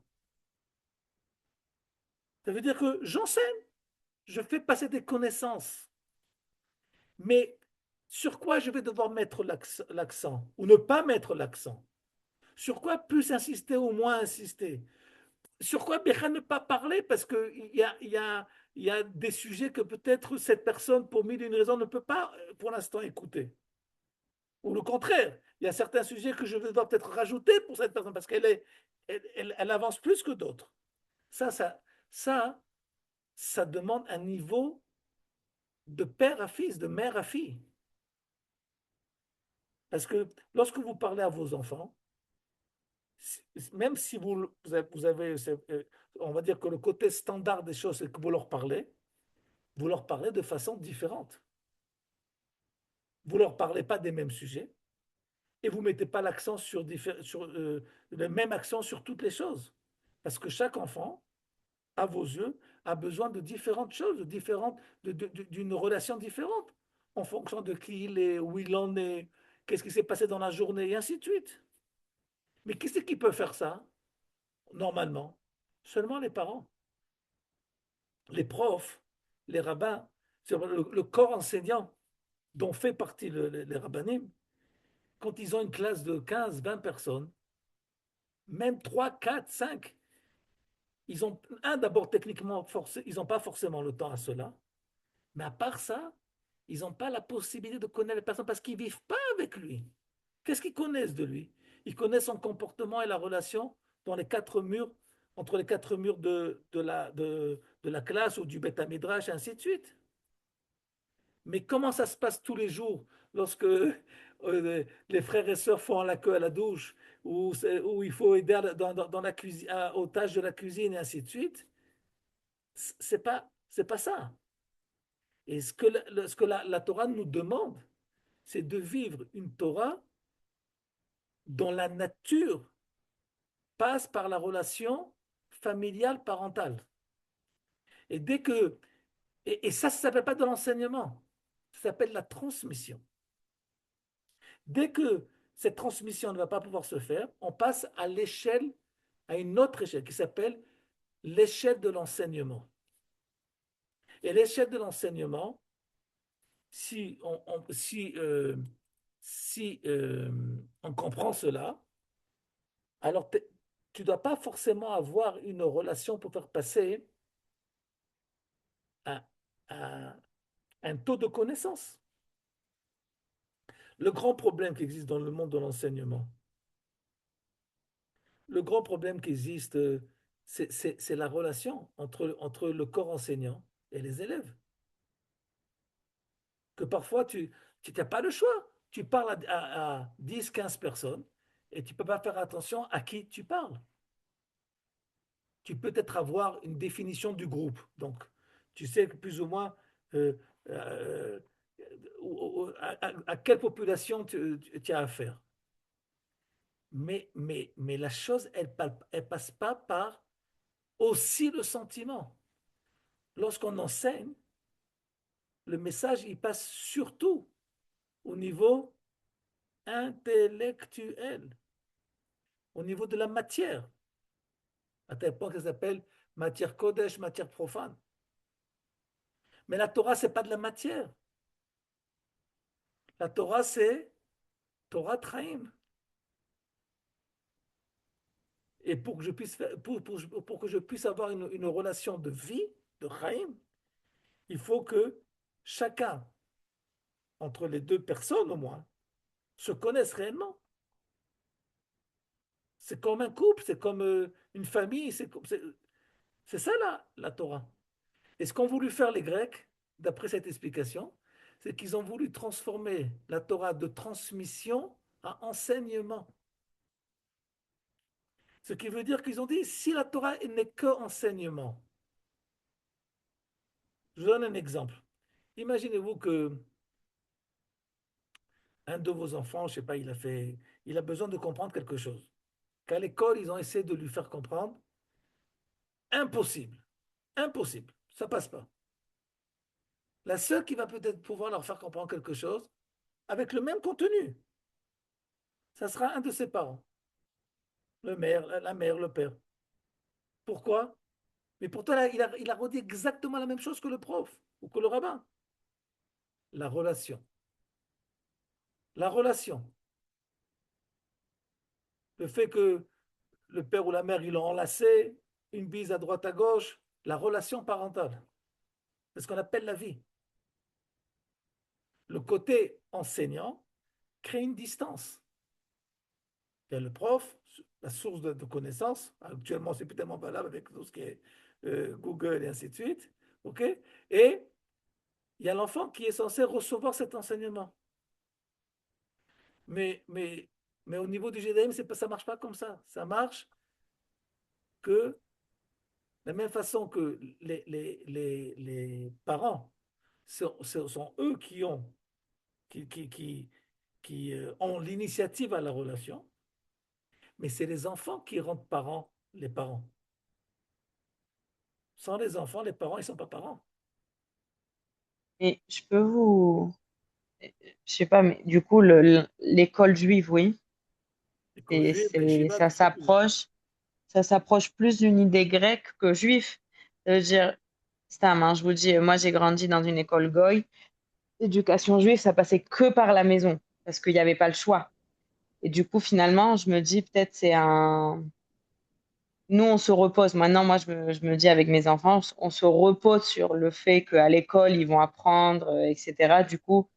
Ça veut dire que j'enseigne, je fais passer des connaissances, mais sur quoi je vais devoir mettre l'accent ou ne pas mettre l'accent? Sur quoi plus insister ou moins insister? Sur quoi bien ne pas parler parce qu'il y a des sujets que peut-être cette personne, pour mille et une raisons, ne peut pas pour l'instant écouter. Ou le contraire, il y a certains sujets que je vais devoir peut-être rajouter pour cette personne parce elle avance plus que d'autres. Ça, ça, ça, ça demande un niveau de père à fils, de mère à fille. Parce que lorsque vous parlez à vos enfants, même si vous avez, on va dire que le côté standard des choses, c'est que vous leur parlez de façon différente. Vous ne leur parlez pas des mêmes sujets et vous ne mettez pas l'accent sur le même accent sur toutes les choses. Parce que chaque enfant, à vos yeux, a besoin de différentes choses, d'une relation différente, en fonction de qui il est, où il en est, qu'est-ce qui s'est passé dans la journée, et ainsi de suite. Mais qui c'est qui peut faire ça, normalement? Seulement les parents, les profs, les rabbins, c'est le corps enseignant dont fait partie les rabbinim. Quand ils ont une classe de 15, 20 personnes, même 3, 4, 5, ils ont, d'abord techniquement, ils n'ont pas forcément le temps à cela, mais à part ça, ils n'ont pas la possibilité de connaître la personne parce qu'ils ne vivent pas avec lui. Qu'est-ce qu'ils connaissent de lui? Ils connaissent son comportement et la relation dans les quatre murs, entre les quatre murs de la classe ou du Beth Midrash, et ainsi de suite. Mais comment ça se passe tous les jours lorsque les frères et sœurs font la queue à la douche, où il faut aider dans la cuisine, aux tâches de la cuisine et ainsi de suite? C'est pas ça. Et ce que la Torah nous demande, c'est de vivre une Torah dont la nature passe par la relation familiale parentale. Et dès que et ça ne s'appelle pas de l'enseignement, ça s'appelle la transmission. Dès que cette transmission ne va pas pouvoir se faire, on passe à une autre échelle qui s'appelle l'échelle de l'enseignement. Et l'échelle de l'enseignement, si on comprend cela, alors tu ne dois pas forcément avoir une relation pour faire passer un, un- un taux de connaissance. Le grand problème qui existe dans le monde de l'enseignement, le grand problème qui existe, c'est la relation entre le corps enseignant et les élèves. Que parfois, tu n'as pas le choix. Tu parles à 10, 15 personnes et tu ne peux pas faire attention à qui tu parles. Tu peux peut-être avoir une définition du groupe. Donc, tu sais plus ou moins euh, euh, à quelle population tu as affaire. Mais la chose, elle passe pas par aussi le sentiment. Lorsqu'on enseigne, le message, il passe surtout au niveau intellectuel, au niveau de la matière, à tel point qu'elle s'appelle matière kodesh, matière profane. Mais la Torah, c'est pas de la matière. La Torah, c'est Torah Traim. Et pour que je puisse, pour que je puisse avoir une relation de vie, de Chaim, il faut que chacun, entre les deux personnes au moins, se connaisse réellement. C'est comme un couple, c'est comme une famille, c'est ça la Torah. Et ce qu'ont voulu faire les Grecs, d'après cette explication, c'est qu'ils ont voulu transformer la Torah de transmission à enseignement. Ce qui veut dire qu'ils ont dit, si la Torah n'est que enseignement, je vous donne un exemple. Imaginez-vous que un de vos enfants, je sais pas, il a besoin de comprendre quelque chose. Qu'à l'école, ils ont essayé de lui faire comprendre. Impossible. Impossible. Ça passe pas. La seule qui va peut-être pouvoir leur faire comprendre quelque chose, avec le même contenu, ça sera un de ses parents. Le mère, la mère, le père. Pourquoi? Mais pourtant, là, il a redit exactement la même chose que le prof ou que le rabbin. La relation. La relation. Le fait que le père ou la mère, ils l'ont enlacé, une bise à droite à gauche, la relation parentale. C'est ce qu'on appelle la vie. Le côté enseignant crée une distance. Il y a le prof, la source de connaissances. Actuellement, c'est plus tellement valable avec tout ce qui est Google et ainsi de suite. OK? Et il y a l'enfant qui est censé recevoir cet enseignement. Mais, mais, mais au niveau du judaïsme, ça ne marche pas comme ça. Ça marche que de la même façon que les parents, sont eux qui ont l'initiative à la relation, mais c'est les enfants qui rendent parents les parents. Sans les enfants, les parents, ils ne sont pas parents. Et je peux vous, je sais pas, mais du coup, l'école juive, oui, L'école et juive, les shivas, ça tout ça, tout ça. s'approche plus d'une idée grecque que juif. Ça veut dire, Stam, hein, je vous dis, moi j'ai grandi dans une école goy. L'éducation juive, ça passait que par la maison, parce qu'il n'y avait pas le choix. Et du coup, finalement, je me dis, peut-être c'est un. Nous, on se repose. Maintenant, moi, je me dis avec mes enfants, on se repose sur le fait qu'à l'école, ils vont apprendre, etc. Du coup,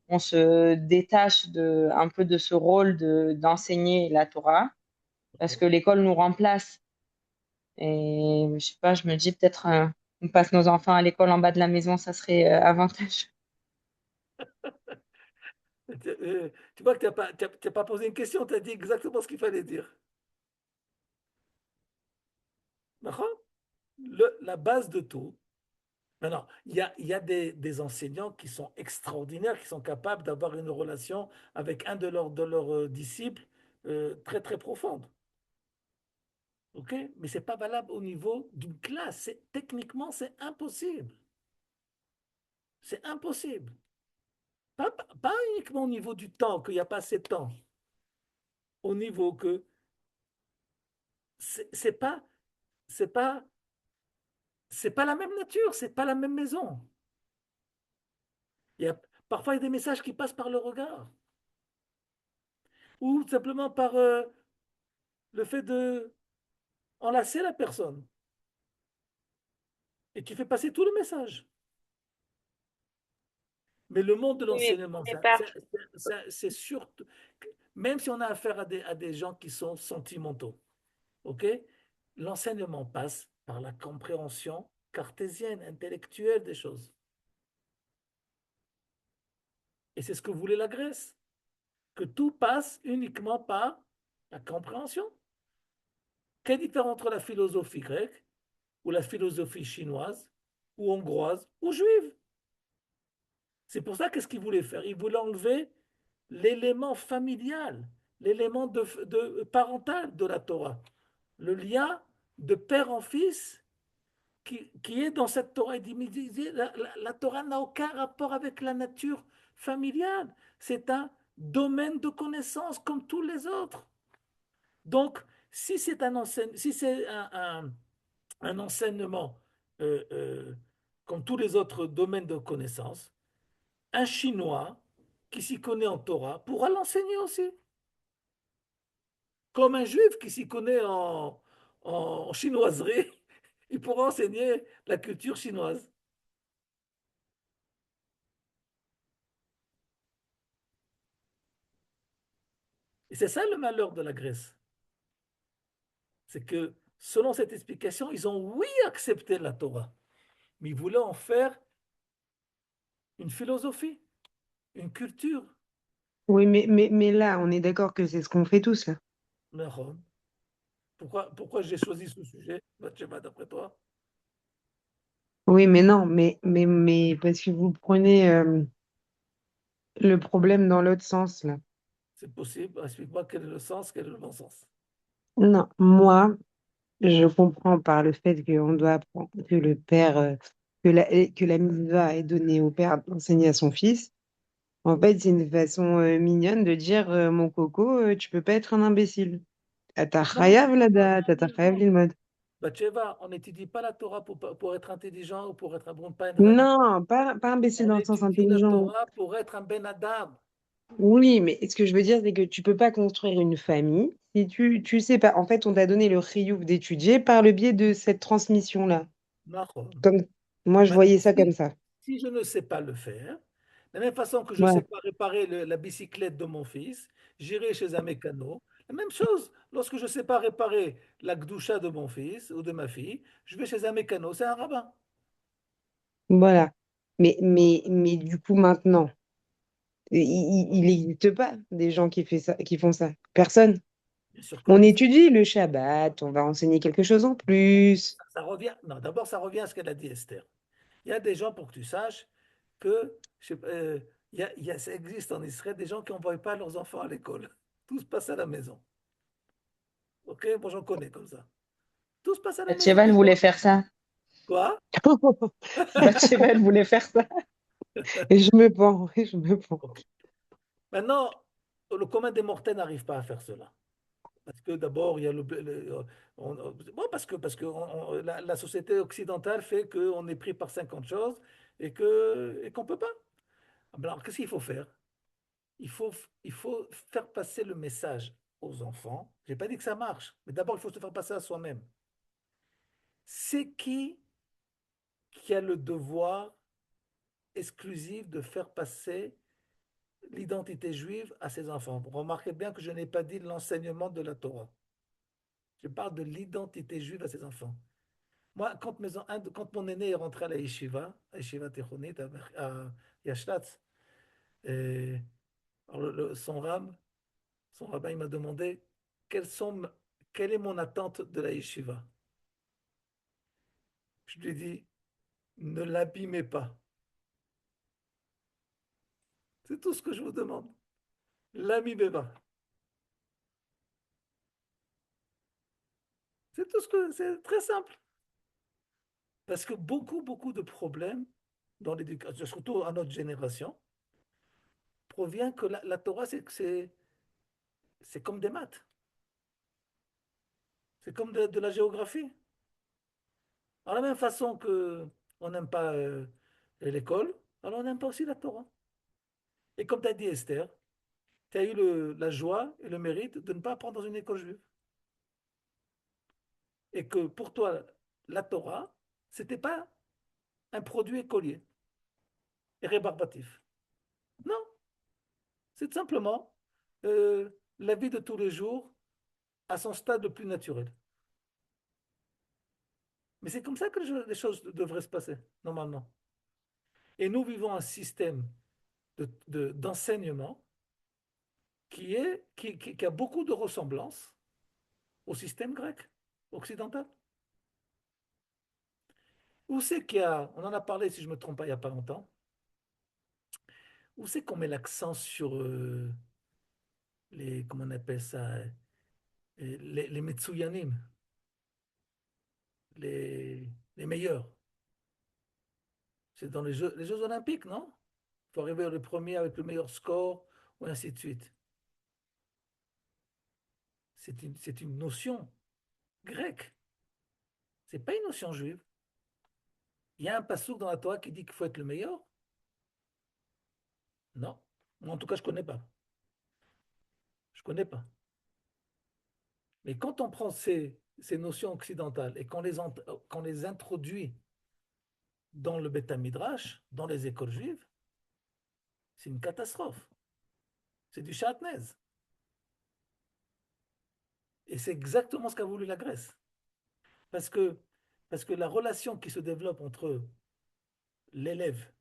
on se détache un peu de ce rôle d'enseigner la Torah, parce que l'école nous remplace. Et je sais pas, je me dis peut-être on passe nos enfants à l'école en bas de la maison, ça serait avantageux. Tu vois que tu n'as pas posé une question, tu as dit exactement ce qu'il fallait dire. D'accord. La base de tout. Maintenant, il y a des enseignants qui sont extraordinaires, qui sont capables d'avoir une relation avec un de leurs disciples très très profonde. OK? Mais ce n'est pas valable au niveau d'une classe. Techniquement, c'est impossible. C'est impossible. Pas uniquement au niveau du temps, qu'il n'y a pas assez de temps. Au niveau que c'est pas, c'est pas, c'est pas la même nature, c'est pas la même maison. Il y a, parfois, il y a des messages qui passent par le regard. Ou simplement par le fait de enlacer la personne. Et tu fais passer tout le message. Mais le monde de Oui, l'enseignement, mais par- c'est surtout, même si on a affaire à des gens qui sont sentimentaux, ok? L'enseignement passe par la compréhension cartésienne, intellectuelle des choses. Et c'est ce que voulait la Grèce, que tout passe uniquement par la compréhension. Quelle différence entre la philosophie grecque ou la philosophie chinoise ou hongroise ou juive? C'est pour ça qu'est-ce qu'il voulait faire? Il voulait enlever l'élément familial, l'élément parental de la Torah, le lien de père en fils qui est dans cette Torah. Il dit, la Torah n'a aucun rapport avec la nature familiale. C'est un domaine de connaissance comme tous les autres. Donc, si c'est un enseignement euh, euh, comme tous les autres domaines de connaissance, un Chinois qui s'y connaît en Torah pourra l'enseigner aussi. Comme un Juif qui s'y connaît en chinoiserie, il pourra enseigner la culture chinoise. Et c'est ça le malheur de la Grèce. C'est que, selon cette explication, ils ont, oui, accepté la Torah, mais ils voulaient en faire une philosophie, une culture. Oui, mais là, on est d'accord que c'est ce qu'on fait tous, là. Nahon. Pourquoi j'ai choisi ce sujet, Bathsheba, d'après toi? Oui, mais non, mais parce que vous prenez le problème dans l'autre sens, là. C'est possible. Explique-moi quel est le sens, quel est le bon sens. Non, moi, je comprends par le fait qu'on doit apprendre que le père, que la mitzvah est donnée au père d'enseigner à son fils. En fait, c'est une façon mignonne de dire, mon coco, tu peux pas être un imbécile. אתה Non, חייב לדעת, אתה non, חייב non. ללמוד. Bathsheba, on n'étudie pas la Torah pour être intelligent ou pour être un bon père. Non, pas imbécile On dans le sens étudie la intelligent. Torah pour être un ben Adam. Oui, mais ce que je veux dire, c'est que tu peux pas construire une famille si tu sais pas. En fait, on t'a donné le chiyuv d'étudier par le biais de cette transmission-là. Nahon. Comme moi, je Maintenant, voyais ça comme ça. si je ne sais pas le faire, de la même façon que je ne sais Ouais, pas réparer la bicyclette de mon fils, j'irai chez un mécano. La même chose, lorsque je ne sais pas réparer la gdoucha de mon fils ou de ma fille, je vais chez un mécano, c'est un rabbin. voilà. Mais du coup, maintenant, il n'existe pas des gens qui font ça. Personne. Bien sûr que On non. étudie le Shabbat, on va enseigner quelque chose en plus. Ça revient, non, d'abord, ça revient à ce qu'elle a dit Esther. Il y a des gens, pour que tu saches, que je sais pas, ça existe en Israël, des gens qui n'envoient pas leurs enfants à l'école. Tout se passe à la maison. Ok, moi j'en connais comme ça. Tout se passe à la maison. Bathsheba, elle voulait faire ça. Quoi? Bathsheba, elle voulait faire ça. Et je me pends, et je me pends. Ok. Maintenant, le commun des mortels n'arrive pas à faire cela. Parce que d'abord, il y a bon, parce que la société occidentale fait qu'on est pris par 50 choses et qu'on ne peut pas. Alors, qu'est-ce qu'il faut faire? Il faut, il faut faire passer le message aux enfants. Je n'ai pas dit que ça marche, mais d'abord, il faut se faire passer à soi-même. C'est qui a le devoir exclusif de faire passer l'identité juive à ses enfants? Remarquez bien que je n'ai pas dit l'enseignement de la Torah. Je parle de l'identité juive à ses enfants. Moi, quand mon aîné est rentré à la yeshiva Techonite, à Yashlatz, et, alors son rabbin, il m'a demandé quelles sont, quelle est mon attente de la yeshiva. Je lui ai dit, ne l'abîmez pas. C'est tout ce que je vous demande. L'abîmez pas. C'est très simple. Parce que beaucoup de problèmes dans l'éducation, surtout à notre génération, provient que la Torah, c'est comme des maths. C'est comme de la géographie. De la même façon que on n'aime pas l'école, alors on n'aime pas aussi la Torah. Et comme tu as dit Esther, tu as eu la joie et le mérite de ne pas apprendre dans une école juive. Et que pour toi, la Torah, c'était pas un produit écolier et rébarbatif. Non, c'est simplement euh, la vie de tous les jours à son stade le plus naturel. Mais c'est comme ça que les choses devraient se passer, normalement. Et nous vivons un système d'enseignement qui a beaucoup de ressemblances au système grec occidental. Où c'est qu'il y a, on en a parlé si je ne me trompe pas il n'y a pas longtemps, où c'est qu'on met l'accent sur comment on appelle ça, les Metsuyanim, les, les meilleurs. C'est dans les Jeux Olympiques, non? Il faut arriver le premier avec le meilleur score, ou ainsi de suite. C'est une notion grecque. C'est pas une notion juive. Il y a un passouk dans la Torah qui dit qu'il faut être le meilleur? Non. Moi, en tout cas, je connais pas. Je connais pas. Mais quand on prend ces notions occidentales et qu'on les introduit dans le Beth Midrash, dans les écoles juives, c'est une catastrophe. C'est du chatnez. Et c'est exactement ce qu'a voulu la Grèce. Parce que, parce que la relation qui se développe entre l'élève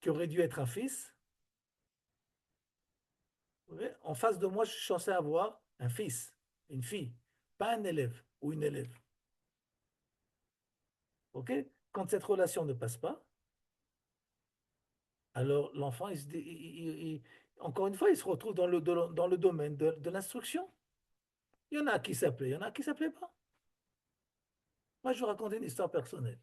qui aurait dû être un fils, ouais, en face de moi, je suis censé avoir un fils, une fille, pas un élève ou une élève. Ok? Quand cette relation ne passe pas, alors l'enfant, encore une fois, il se retrouve dans le domaine de l'instruction. Il y en a qui s'appelaient, il y en a qui ne s'appelaient pas. Moi, je vais vous raconter une histoire personnelle.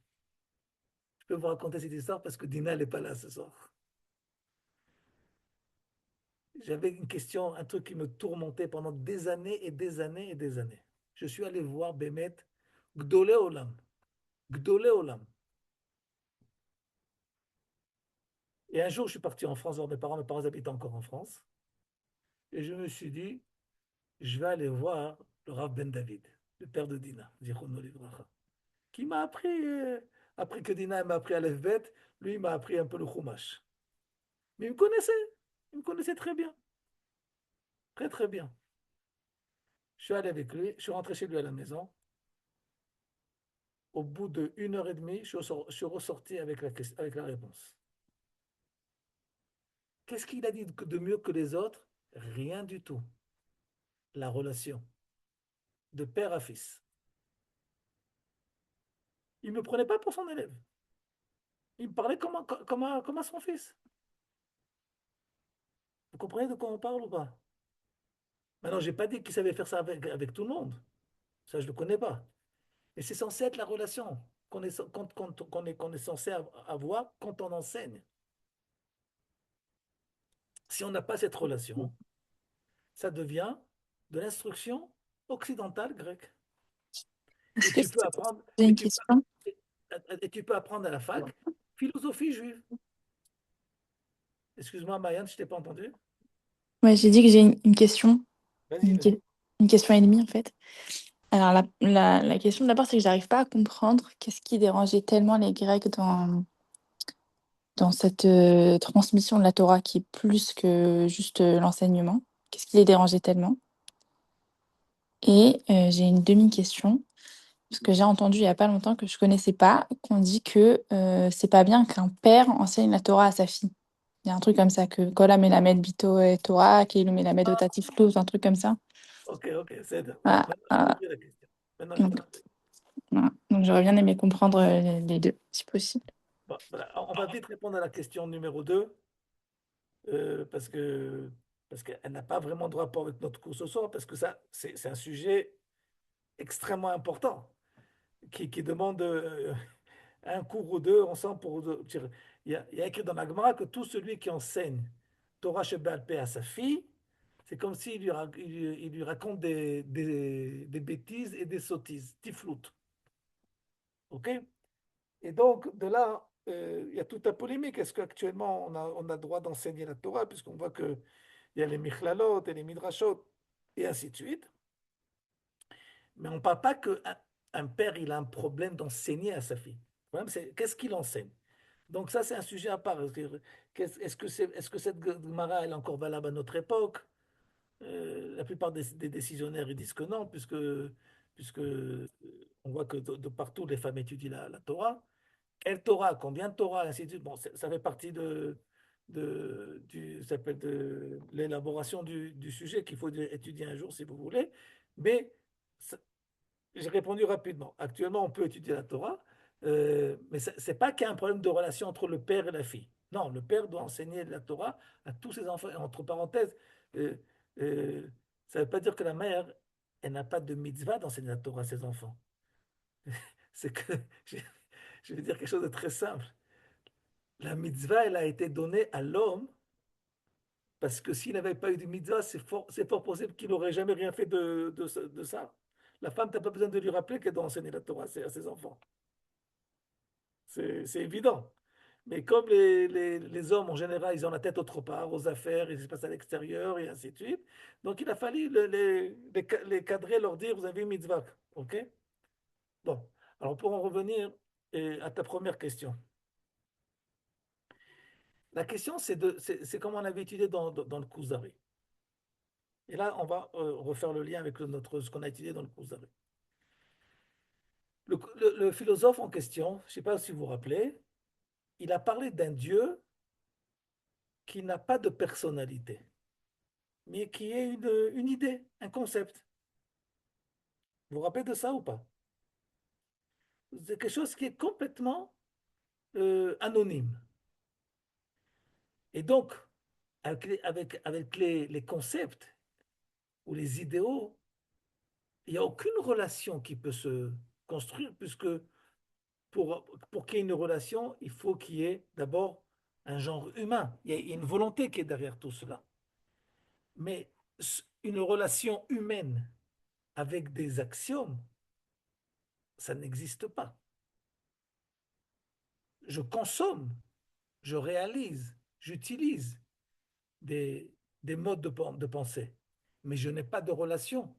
Je peux vous raconter cette histoire parce que Dina n'est pas là ce soir. J'avais une question, un truc qui me tourmentait pendant des années et des années et des années. Je suis allé voir Bémet Gdolé Olam. Gdolé Olam. Et un jour, je suis parti en France voir mes parents habitent encore en France. Et je me suis dit, je vais aller voir le Rav Ben David, le père de Dina, Zichrono Livracha, qui m'a appris, après que Dina m'a appris à l'Efbet, lui, il m'a appris un peu le Chumash. Mais il me connaissait très bien, très très bien. Je suis allé avec lui, je suis rentré chez lui à la maison. Au bout d'une heure et demie, je suis ressorti avec la réponse. Qu'est-ce qu'il a dit de mieux que les autres? Rien du tout. La relation de père à fils. Il ne me prenait pas pour son élève. Il me parlait comme à son fils. Vous comprenez de quoi on parle ou pas? Maintenant, je n'ai pas dit qu'il savait faire ça avec tout le monde. Ça, je ne le connais pas. Et c'est censé être la relation qu'on est censé avoir quand on enseigne. Si on n'a pas cette relation, ça devient de l'instruction occidentale grecque. Est-ce Et que tu peux apprendre, j'ai et une tu peux, question? et tu peux apprendre à la fac philosophie juive. Excuse-moi, Marianne, je ne t'ai pas entendu. Ouais, j'ai dit que j'ai une question, Vas-y, une, vas-y. que- une question et demie en fait. Alors la question d'abord, c'est que j'arrive pas à comprendre qu'est-ce qui dérangeait tellement les Grecs dans cette transmission de la Torah qui est plus que juste l'enseignement. Qu'est-ce qui les dérangeait tellement? Et j'ai une demi-question, parce que j'ai entendu il y a pas longtemps que je connaissais pas, qu'on dit que c'est pas bien qu'un père enseigne la Torah à sa fille. Il y a un truc comme ça, que Kola Melamed Bito et Torah, Keilu Melamed Ah, Otati Flous, un truc comme ça. ok, c'est bon. Voilà, Maintenant, j'ai voilà. compris la question. Maintenant, j'ai Donc, compris. voilà. Donc, j'aurais bien aimé comprendre les deux, si possible. Bon, voilà. On va vite répondre à la question numéro 2, parce que parce qu'elle n'a pas vraiment de rapport avec notre cours ce soir, parce que ça, c'est un sujet extrêmement important qui demande un cours ou deux ensemble pour. Il y a écrit dans la Gemara que tout celui qui enseigne Torah Sheba'al Peh à sa fille, c'est comme s'il il lui raconte des bêtises et des sottises, tiflout. OK? Et donc, de là, il y a toute la polémique. Est-ce qu'actuellement, on a droit d'enseigner la Torah, puisqu'on voit qu'il y a les michlalot et les midrashot, et ainsi de suite. Mais on ne parle pas qu'un père, il a un problème d'enseigner à sa fille. Le problème, c'est qu'est-ce qu'il enseigne. Donc ça, c'est un sujet à part. Est-ce que cette Gemara, elle est encore valable à notre époque? La plupart des décisionnaires, ils disent que non, puisque on voit que de partout, les femmes étudient la Torah. Quelle Torah, combien de Torah, ainsi de suite. Bon, ça fait partie ça s'appelle de l'élaboration du sujet qu'il faut étudier un jour si vous voulez. Mais ça- j'ai répondu rapidement. Actuellement, on peut étudier la Torah, mais ce n'est pas qu'il y a un problème de relation entre le père et la fille. Non, le père doit enseigner la Torah à tous ses enfants. Et entre parenthèses, euh, ça ne veut pas dire que la mère, elle n'a pas de mitzvah d'enseigner la Torah à ses enfants. C'est que, je, je vais dire quelque chose de très simple. La mitzvah, elle a été donnée à l'homme parce que s'il n'avait pas eu de mitzvah, c'est fort possible qu'il n'aurait jamais rien fait de ça. La femme, tu n'as pas besoin de lui rappeler qu'elle doit enseigner la Torah à ses enfants. C'est évident. Mais comme les hommes, en général, ils ont la tête autre part, aux affaires, ils se passent à l'extérieur, et ainsi de suite. Donc, il a fallu les cadrer, leur dire, vous avez une mitzvah. OK? Bon. Alors, pour en revenir à ta première question. La question, c'est comme on avait étudié dans le Kuzari. Et là, on va refaire le lien avec ce qu'on a étudié dans le Kuzari. Le philosophe en question, je ne sais pas si vous vous rappelez, il a parlé d'un Dieu qui n'a pas de personnalité, mais qui est une idée, un concept. Vous vous rappelez de ça ou pas? C'est quelque chose qui est complètement anonyme. Et donc, avec les concepts ou les idéaux, il n'y a aucune relation qui peut se construire, puisque pour qu'il y ait une relation, il faut qu'il y ait d'abord un genre humain. Il y a une volonté qui est derrière tout cela. Mais une relation humaine avec des axiomes, ça n'existe pas. Je consomme, je réalise, j'utilise des, des modes de pensée, mais je n'ai pas de relation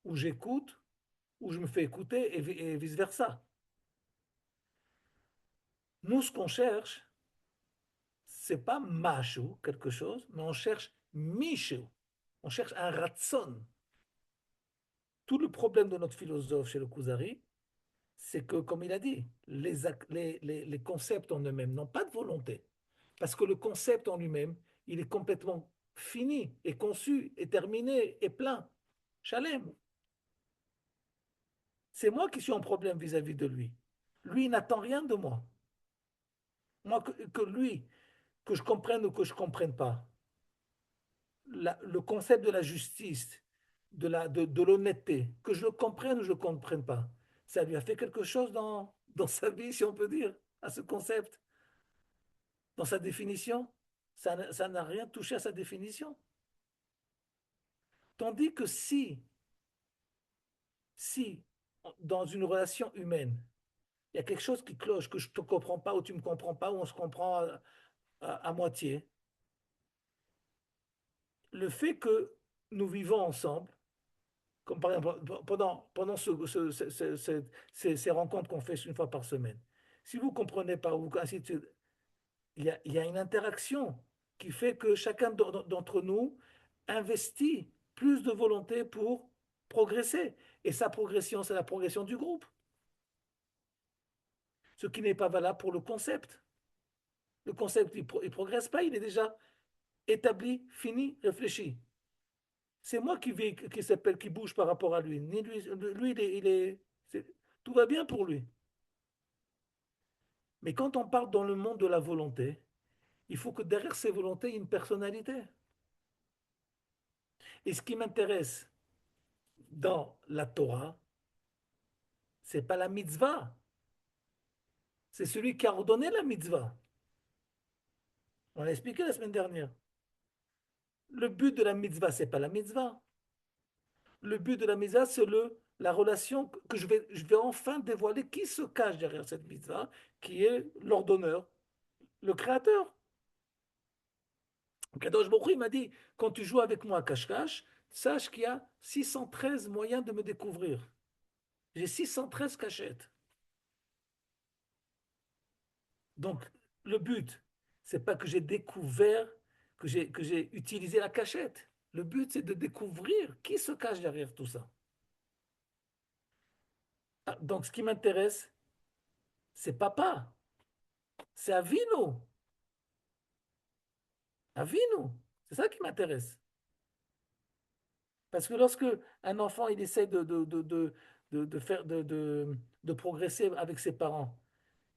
où j'écoute, où je me fais écouter et vice-versa. Nous, ce qu'on cherche, c'est pas mashu, quelque chose, mais on cherche mishu. On cherche un ratson. Tout le problème de notre philosophe chez le Kuzari, c'est que, comme il a dit, les concepts en eux-mêmes n'ont pas de volonté. Parce que le concept en lui-même, il est complètement fini, et conçu, et terminé, et plein. Shalem. C'est moi qui suis en problème vis-à-vis de lui. Lui, il n'attend rien de moi. Moi, que lui, que je comprenne ou que je ne comprenne pas, le concept de la justice, de l'honnêteté, que je le comprenne ou je ne le comprenne pas, ça lui a fait quelque chose dans sa vie, si on peut dire, à ce concept, dans sa définition. Ça n'a rien touché à sa définition. Tandis que si dans une relation humaine, il y a quelque chose qui cloche, que je ne te comprends pas ou tu ne me comprends pas, ou on se comprend à moitié, le fait que nous vivons ensemble, comme par exemple pendant ces rencontres qu'on fait une fois par semaine, si vous ne comprenez pas, ou ainsi de suite, il y a une interaction qui fait que chacun d'entre nous investit plus de volonté pour progresser. Et sa progression, c'est la progression du groupe. Ce qui n'est pas valable pour le concept. Le concept, il ne progresse pas, il est déjà établi, fini, réfléchi. C'est moi qui bouge par rapport à lui. Ni lui, lui tout va bien pour lui. Mais quand on parle dans le monde de la volonté, il faut que derrière ces volontés, il y ait une personnalité. Et ce qui m'intéresse dans la Torah, c'est pas la mitzvah, c'est celui qui a ordonné la mitzvah. On l'a expliqué la semaine dernière. Le but de la mitzvah, c'est pas la mitzvah. Le but de la mitzvah, c'est la relation que je vais enfin dévoiler qui se cache derrière cette mitzvah, qui est l'ordonneur, le créateur. Kadosh Baruch Hu, il m'a dit, quand tu joues avec moi à cache-cache, sache qu'il y a 613 moyens de me découvrir. J'ai 613 cachettes. Donc, le but, c'est pas que j'ai découvert, que j'ai utilisé la cachette. Le but, c'est de découvrir qui se cache derrière tout ça. Ah, donc, ce qui m'intéresse, c'est papa, c'est Avinu. Avinu, c'est ça qui m'intéresse. Parce que lorsque un enfant, il essaie de progresser avec ses parents,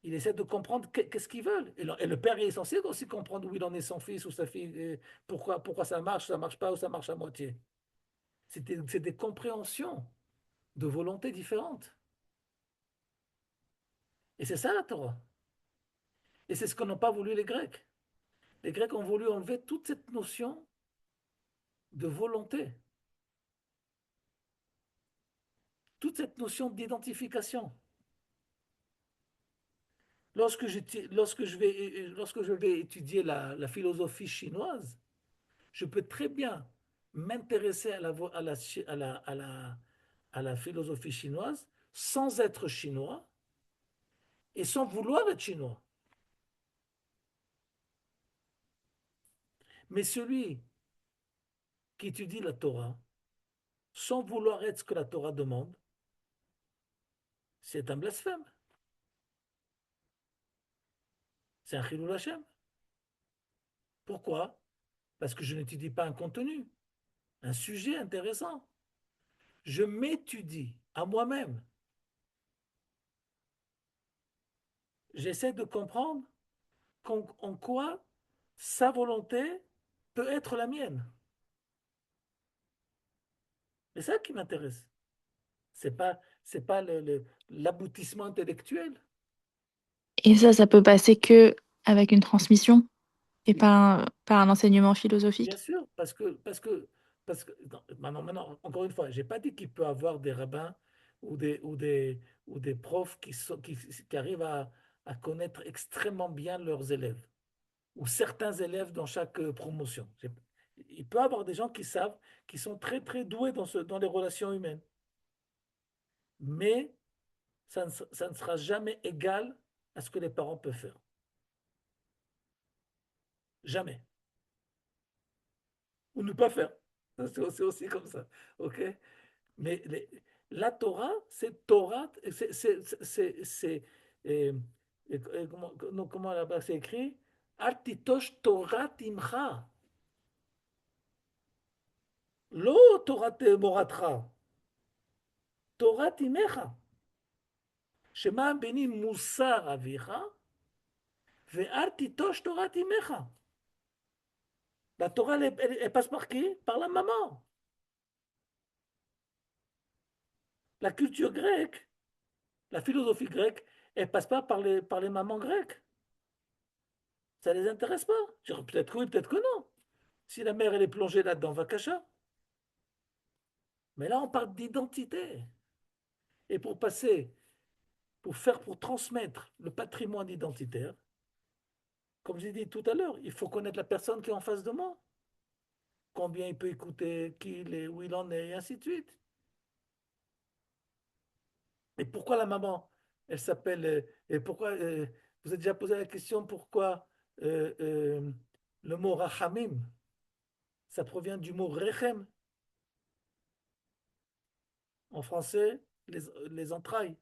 il essaie de comprendre qu'est-ce qu'ils veulent. Et le père est censé aussi comprendre où il en est son fils ou sa fille, et pourquoi ça marche pas ou ça marche à moitié. C'est des compréhensions de volontés différentes. Et c'est ça la Torah. Et c'est ce que n'ont pas voulu les Grecs. Les Grecs ont voulu enlever toute cette notion de volonté, toute cette notion d'identification. Lorsque je vais étudier la philosophie chinoise, je peux très bien m'intéresser à la philosophie chinoise sans être chinois et sans vouloir être chinois. Mais celui qui étudie la Torah sans vouloir être ce que la Torah demande, c'est un blasphème. C'est un chilul Hashem. Pourquoi? Parce que je n'étudie pas un contenu, un sujet intéressant. Je m'étudie à moi-même. J'essaie de comprendre en quoi sa volonté peut être la mienne. C'est ça qui m'intéresse. C'est pas l'aboutissement intellectuel. Et ça peut passer que avec une transmission et pas un enseignement Bien philosophique. sûr, parce que maintenant, encore une fois, j'ai pas dit qu'il peut y avoir des rabbins ou ou des profs qui arrivent à connaître extrêmement bien leurs élèves, ou certains élèves dans chaque promotion. Il peut y avoir des gens qui savent, qui sont très très doués dans les relations humaines, mais ça ne sera jamais égal à ce que les parents peuvent faire. Jamais. Ou ne pas faire. C'est aussi comme ça. OK? Mais la Torah, c'est Torah, euh, comment là-bas c'est écrit? Artitosh Torah timcha. Lo Torah te moratra. Torah timecha. Shema beni musar avicha. Ve'artitosh Torah timecha. La Torah, elle passe par qui? Par la maman. La culture grecque, la philosophie grecque, elle passe pas par les mamans grecques. Ça ne les intéresse pas. Peut-être que oui, peut-être que non. Si la mère, elle est plongée là-dedans, va cacher. Mais là, on parle d'identité. Et pour transmettre le patrimoine identitaire, comme j'ai dit tout à l'heure, il faut connaître la personne qui est en face de moi. Combien il peut écouter, qui il est, où il en est, et ainsi de suite. Et pourquoi la maman, elle s'appelle, et pourquoi, vous avez déjà posé la question pourquoi euh, euh, le mot rachamim, ça provient du mot rechem, en français, les entrailles.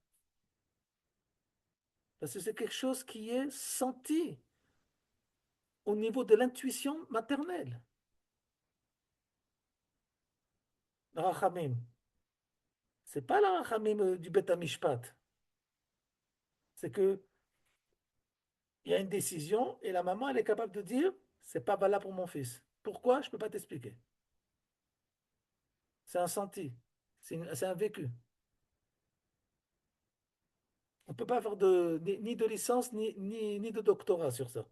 Parce que c'est quelque chose qui est senti au niveau de l'intuition maternelle. La rachamim. C'est pas la rachamim du Bet Amishpat. C'est que il y a une décision et la maman, elle est capable de dire, c'est pas valable pour mon fils. Pourquoi? Je peux pas t'expliquer. C'est un senti. C'est un vécu. On ne peut pas avoir ni de licence ni de doctorat sur ça.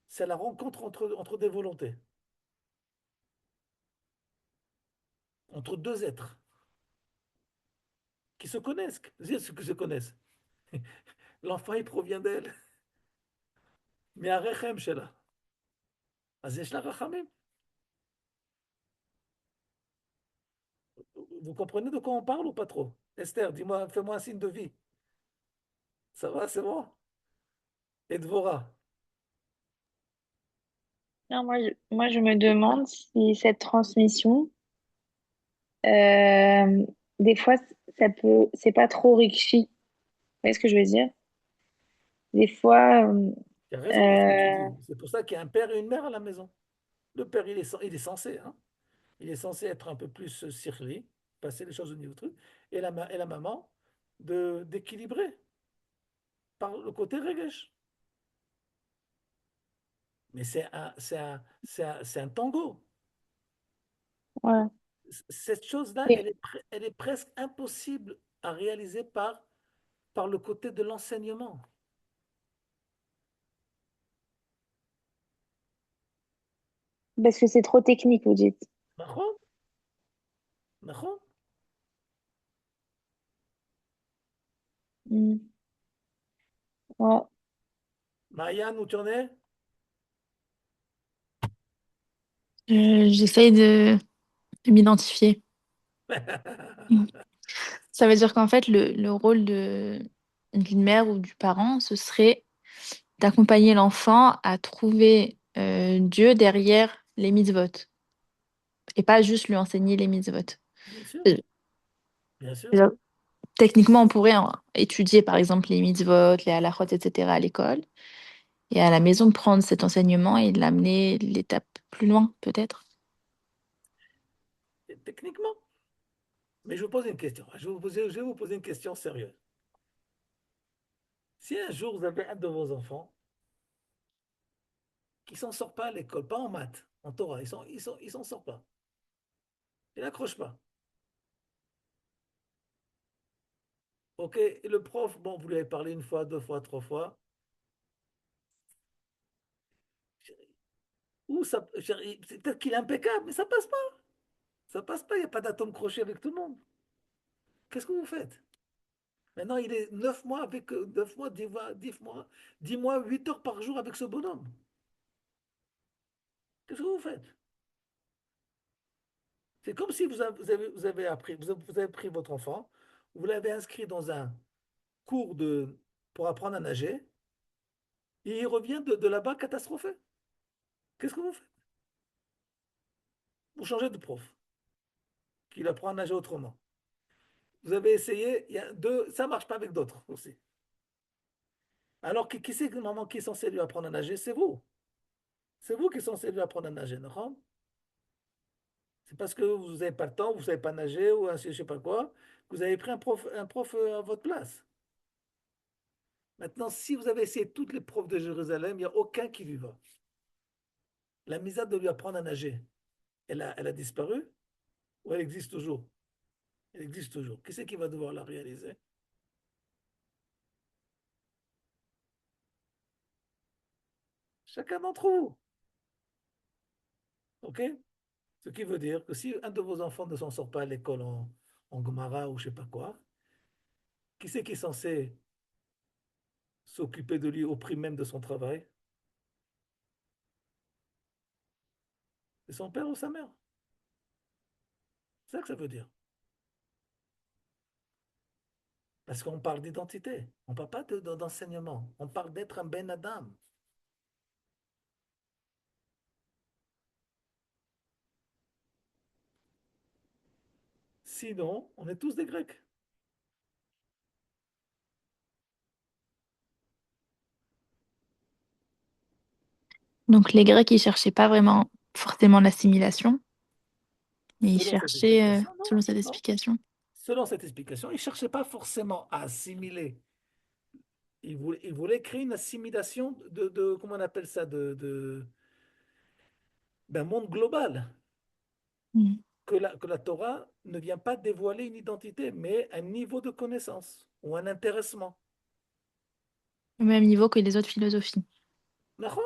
C'est la rencontre entre des volontés, entre deux êtres qui se connaissent, cest qui se connaissent. L'enfant, il provient d'elle. Mais à Rechem, Sheila. אז יש לה רחמים. Vous comprenez de quoi on parle ou pas trop? Esther, dis-moi, fais-moi un signe de vie. Ça va, c'est bon? Et Dvorah. Non, moi, je me demande si cette transmission, euh, des fois, c'est pas trop richi. Vous voyez ce que je veux dire? Des fois, Tu as raison dans ce que tu euh, dis. C'est pour ça qu'il y a un père et une mère à la maison. Le père, il est censé, hein? Il est censé être un peu plus circlé, passer les choses au niveau truc. Et la maman, d'équilibrer par le côté regesh. Mais c'est un tango. ouais, Cette chose-là, et- elle est presque impossible à réaliser par par le côté de l'enseignement. Parce que c'est trop technique, vous dites. נכון? נכון? Hmm. Ouais. Marianne, où tu en es? J'essaye de m'identifier. Hmm. Ça veut dire qu'en fait, le rôle d'une mère ou du parent, ce serait d'accompagner l'enfant à trouver Dieu derrière les mitzvot et pas juste lui enseigner les mitzvot. Bien sûr, Euh, bien sûr. déjà, techniquement, on pourrait étudier par exemple les mitzvot, les halachot, etc. à l'école et à la maison prendre cet enseignement et l'amener l'étape plus loin, peut-être. Et techniquement. Mais je vous pose une question. Je vais vous poser une question sérieuse. Si un jour vous avez un de vos enfants qui s'en sort pas à l'école, pas en maths, en Torah, il s'en sort pas. Il n'accroche pas. Ok, et le prof, bon, vous lui avez parlé une fois, deux fois, trois fois. Ou ça, c'est peut-être qu'il est impeccable, mais ça passe pas. Ça passe pas, il n'y a pas d'atome crochet avec tout le monde. Qu'est-ce que vous faites? Maintenant, il est 9 mois avec 9 mois, 10 mois, 10 mois, 8 heures par jour avec ce bonhomme. Qu'est-ce que vous faites? C'est comme si vous avez appris, vous avez pris votre enfant, vous l'avez inscrit dans un cours pour apprendre à nager, et il revient de là-bas catastrophé. Qu'est-ce que vous faites? Vous changez de prof, qu'il apprend à nager autrement. Vous avez essayé, il y a deux, ça marche pas avec d'autres aussi. Alors, qui c'est que maman qui est censé lui apprendre à nager? C'est vous. C'est vous qui êtes censé lui apprendre à nager, non? C'est parce que vous n'avez pas le temps, vous ne savez pas nager ou je ne sais pas quoi, que vous avez pris un prof à votre place. Maintenant, si vous avez essayé toutes les profs de Jérusalem, il n'y a aucun qui lui va. La misère de lui apprendre à nager, elle a disparu ou elle existe toujours? Elle existe toujours. Qui c'est qui va devoir la réaliser? Chacun d'entre vous. OK? Ce qui veut dire que si un de vos enfants ne s'en sort pas à l'école en Gomara ou je ne sais pas quoi, qui c'est qui est censé s'occuper de lui au prix même de son travail? C'est son père ou sa mère. C'est ça que ça veut dire. Parce qu'on parle d'identité. On ne parle pas d'enseignement. On parle d'être un Ben Adam. Sinon, on est tous des Grecs. Donc les Grecs, ils cherchaient pas vraiment forcément l'assimilation, mais ils Selon cette cherchaient, explication, selon non, cette non. explication. Selon cette explication, ils ne cherchaient pas forcément à assimiler. Ils voulaient créer une assimilation comment on appelle ça, d'un monde global. Mm. Que la Torah ne vient pas dévoiler une identité, mais un niveau de connaissance ou un intéressement. Au même niveau que les autres philosophies. D'accord.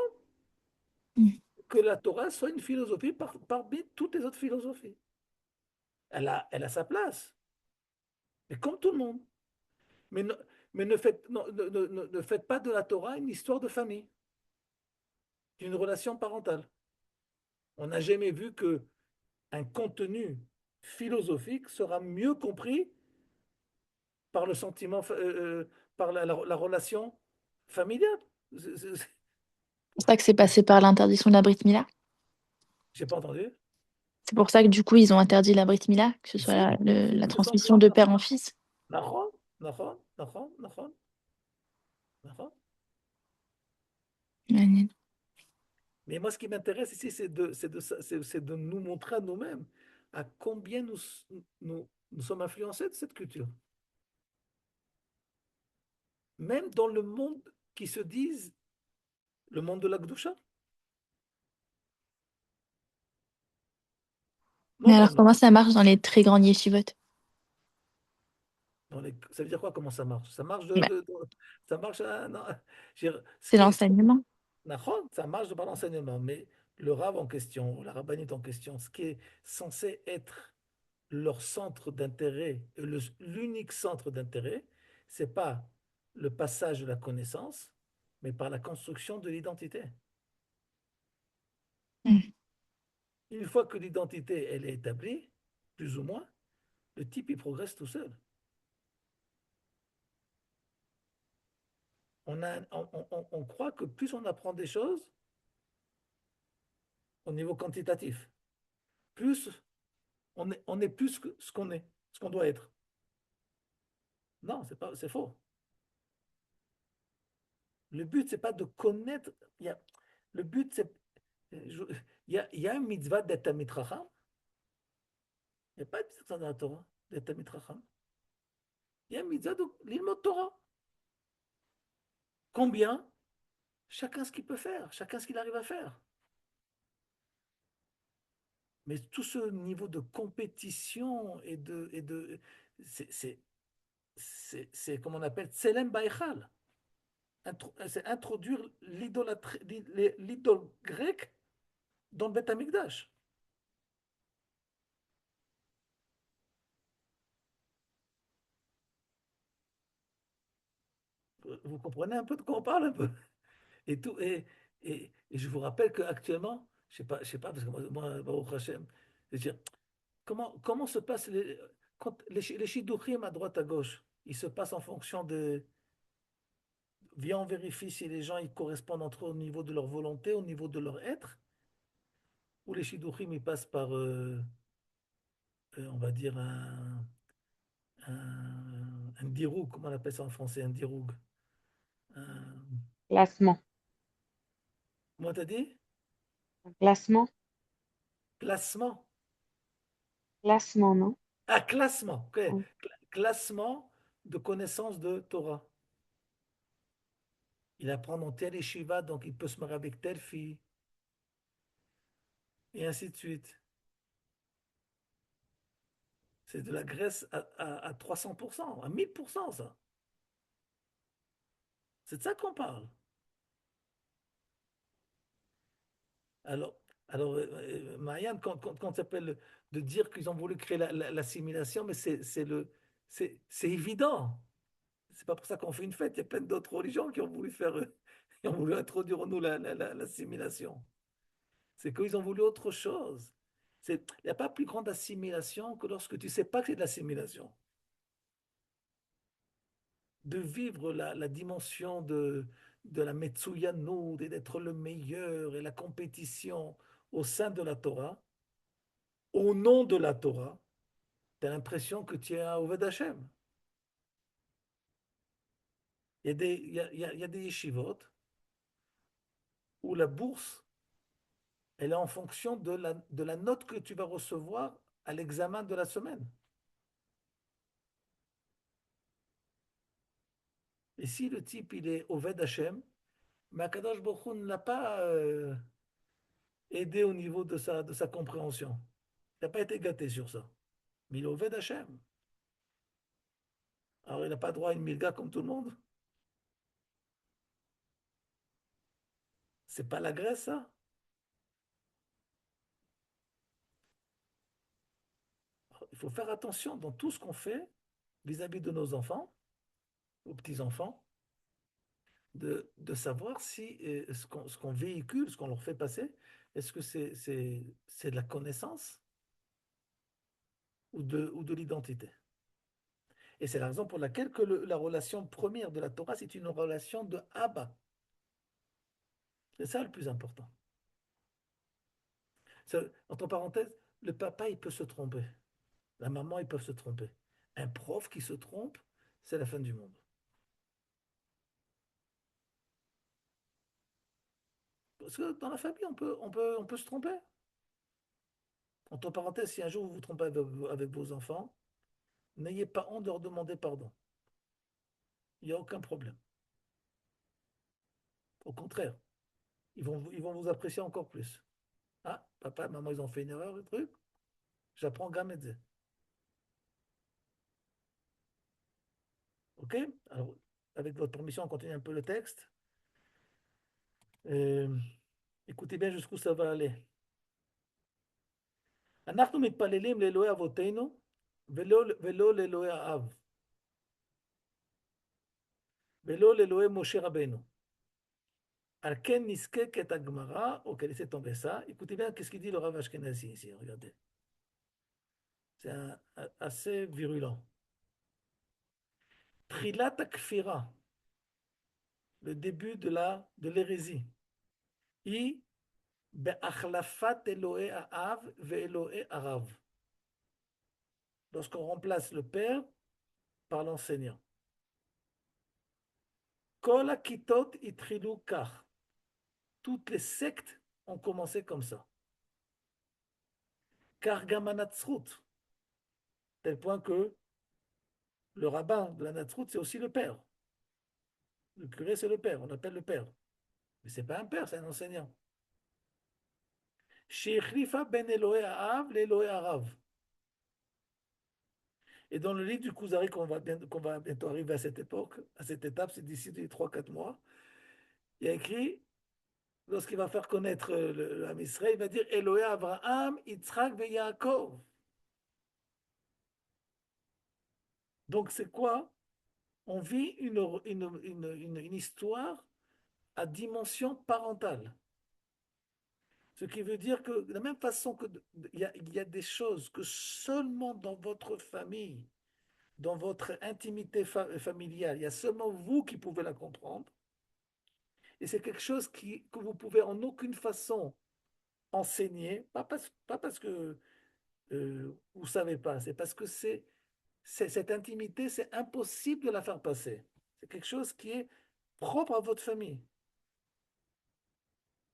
Mm. Que la Torah soit une philosophie parmi toutes les autres philosophies. Elle a sa place, mais comme tout le monde. Mais ne faites, non, ne faites pas de la Torah une histoire de famille, d'une relation parentale. On n'a jamais vu que un contenu philosophique sera mieux compris par le sentiment, par la relation familiale. C'est pour ça que c'est passé par l'interdiction de la Brit Mila. J'ai pas entendu. C'est pour ça que du coup, ils ont interdit la Brit Mila, que ce Bien soit sûr, la tout transmission simplement. de père en fils. Nahon, nahon, nahon, nahon, nahon. Ouais. Mais moi, ce qui m'intéresse ici, c'est de nous montrer à nous-mêmes à combien nous sommes influencés de cette culture. Même dans le monde qui se disent le monde de la Gdusha. Mais alors, Normalement. comment ça marche dans les très grands yeshivot? Ça veut dire quoi? Comment ça marche? Ça marche Mais ça marche non, ce c'est qui est, l'enseignement. Nahon, ça marche par l'enseignement, mais le Rav en question, la rabbinite en question, ce qui est censé être leur centre d'intérêt, l'unique centre d'intérêt, c'est pas le passage de la connaissance, mais par la construction de l'identité. Mm. Une fois que l'identité elle est établie, plus ou moins, le type il progresse tout seul. On croit que plus on apprend des choses au niveau quantitatif, plus on est plus que ce qu'on est, ce qu'on doit être. Non, c'est faux. Le but, c'est pas de connaître. Le but, c'est. Il y a un mitzvah d'être un mitracham. Il n'y a pas de mitzvah dans la Torah d'être un mitracham. Il y a un mitzvah de l'ilmot Torah. Combien? Chacun ce qu'il peut faire, chacun ce qu'il arrive à faire. Mais tout ce niveau de compétition c'est comme on appelle Tselem Baïchal. C'est introduire l'idole grecque dans le Beth Amikdash. Vous comprenez un peu de quoi on parle un peu? Et, tout, et je vous rappelle qu'actuellement, je sais pas, parce que moi Baruch Hashem, je veux dire, comment se passent les shidduchim à droite à gauche? Ils se passent en fonction de. Viens, on vérifie si les gens ils correspondent entre eux au niveau de leur volonté, au niveau de leur être, ou les shidduchim ils passent par, on va dire, un diroug, comment on appelle ça en français, un diroug. Un, Classement. comment t'as dit? Classement. Classement. Classement, non? Ah, classement. Ok. Oui. Classement de connaissances de Torah. Il apprend dans telle yeshiva, donc il peut se marier avec telle fille, et ainsi de suite. C'est de la graisse à 300%, à 1000%, ça. C'est de ça qu'on parle. Alors, Marianne, quand ça s'appelle de dire qu'ils ont voulu créer l'assimilation, mais c'est évident. C'est pas pour ça qu'on fait une fête. Il y a plein d'autres religions qui ont voulu faire, qui ont voulu introduire en nous l'assimilation. C'est qu'ils ont voulu autre chose. Il n'y a pas plus grande assimilation que lorsque tu ne sais pas que c'est de l'assimilation. De vivre la dimension de la Metsuyanoud et d'être le meilleur et la compétition au sein de la Torah, au nom de la Torah, tu as l'impression que tu es un Oved Hashem. Il y a des yeshivot où la bourse, elle est en fonction de la note que tu vas recevoir à l'examen de la semaine. Et si le type, il est Oved Hashem, mais Akadosh Baruch Hu ne l'a pas aidé au niveau de sa compréhension. Il n'a pas été gâté sur ça. Mais il est Oved Hashem. Alors il n'a pas droit à une milga comme tout le monde. C'est pas la Grèce, ça? Il faut faire attention dans tout ce qu'on fait vis-à-vis de nos enfants, aux petits-enfants, de savoir si ce qu'on véhicule, ce qu'on leur fait passer, est-ce que c'est de la connaissance ou de l'identité. Et c'est la raison pour laquelle la relation première de la Torah, c'est une relation de Abba. C'est ça le plus important. Entre parenthèses, le papa, il peut se tromper. La maman, ils peuvent se tromper. Un prof qui se trompe, c'est la fin du monde. Parce que dans la famille, on peut se tromper. Entre parenthèses, si un jour vous vous trompez avec vos enfants, n'ayez pas honte de leur demander pardon. Il n'y a aucun problème. Au contraire, ils vont vous apprécier encore plus. Ah, papa, maman, ils ont fait une erreur, le truc. J'apprends Gamedze. Ok? Alors, avec votre permission, on continue un peu le texte. Écoutez bien jusqu'où ça va aller. אנחנו מתפללים לאלוהי אבותינו ולא לאלוהי האב, ולא לאלוהי משה רבנו. על כן נזקקת הגמרא, או laissez tomber ça. Écoutez bien qu'est-ce qu'il dit le Rav Ashkenazi ici, regardez. C'est assez virulent. Trilat הכפירה, le début de l'hérésie, היא בהחלפת אלוהי האב ואלוהי הרב. Lorsqu'on remplace le père par l'enseignant. כל הכיתות התחילו כך. Toutes les sectes ont commencé comme ça. Car גם הנצרות, tel point que le rabbin de la Natsrout, c'est aussi le père. Le curé, c'est le père, on appelle le père. Mais ce n'est pas un père, c'est un enseignant. שהחליפה בין אלוהי האב לאלוהי הרב. Et dans le livre du Kuzari qu'on va bientôt arriver à cette époque, à cette étape, c'est d'ici 3-4 mois, il y a écrit, lorsqu'il va faire connaître l'âme Israël, il va dire Elohé Abraham, Yitzhak et Yaakov. Donc c'est quoi? On vit une histoire à dimension parentale. Ce qui veut dire que de la même façon il y a des choses que seulement dans votre famille, dans votre intimité familiale, il y a seulement vous qui pouvez la comprendre. Et c'est quelque chose que vous pouvez en aucune façon enseigner, pas parce que vous ne savez pas, c'est parce que cette intimité, c'est impossible de la faire passer. C'est quelque chose qui est propre à votre famille.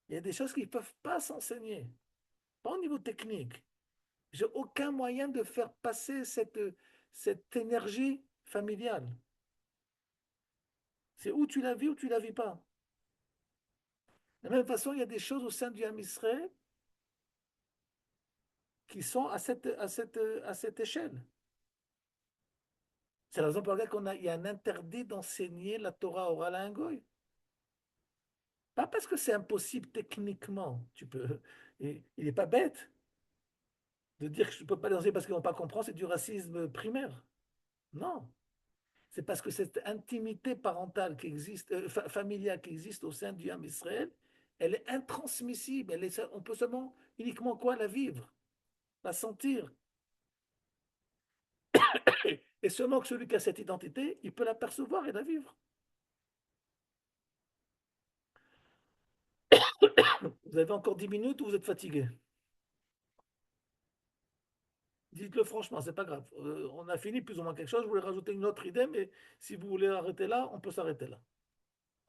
Il y a des choses qui ne peuvent pas s'enseigner, pas au niveau technique. J'ai aucun moyen de faire passer cette énergie familiale. C'est où tu la vis ou tu la vis pas. De la même façon, il y a des choses au sein du Ham Israël qui sont à cette échelle. C'est la raison pour laquelle il y a un interdit d'enseigner la Torah orale à un goy. Pas parce que c'est impossible techniquement. Il n'est pas bête de dire que je ne peux pas l'enseigner parce qu'ils ne vont pas comprendre, c'est du racisme primaire. Non. C'est parce que cette intimité parentale qui existe, familiale qui existe au sein du Ham Israël, elle est intransmissible. On peut seulement, uniquement quoi, la vivre, la sentir. Et seulement que celui qui a cette identité, il peut la percevoir et la vivre. Vous avez encore 10 minutes ou vous êtes fatigué? Dites-le franchement, c'est pas grave. On a fini plus ou moins quelque chose. Je voulais rajouter une autre idée, mais si vous voulez arrêter là, on peut s'arrêter là.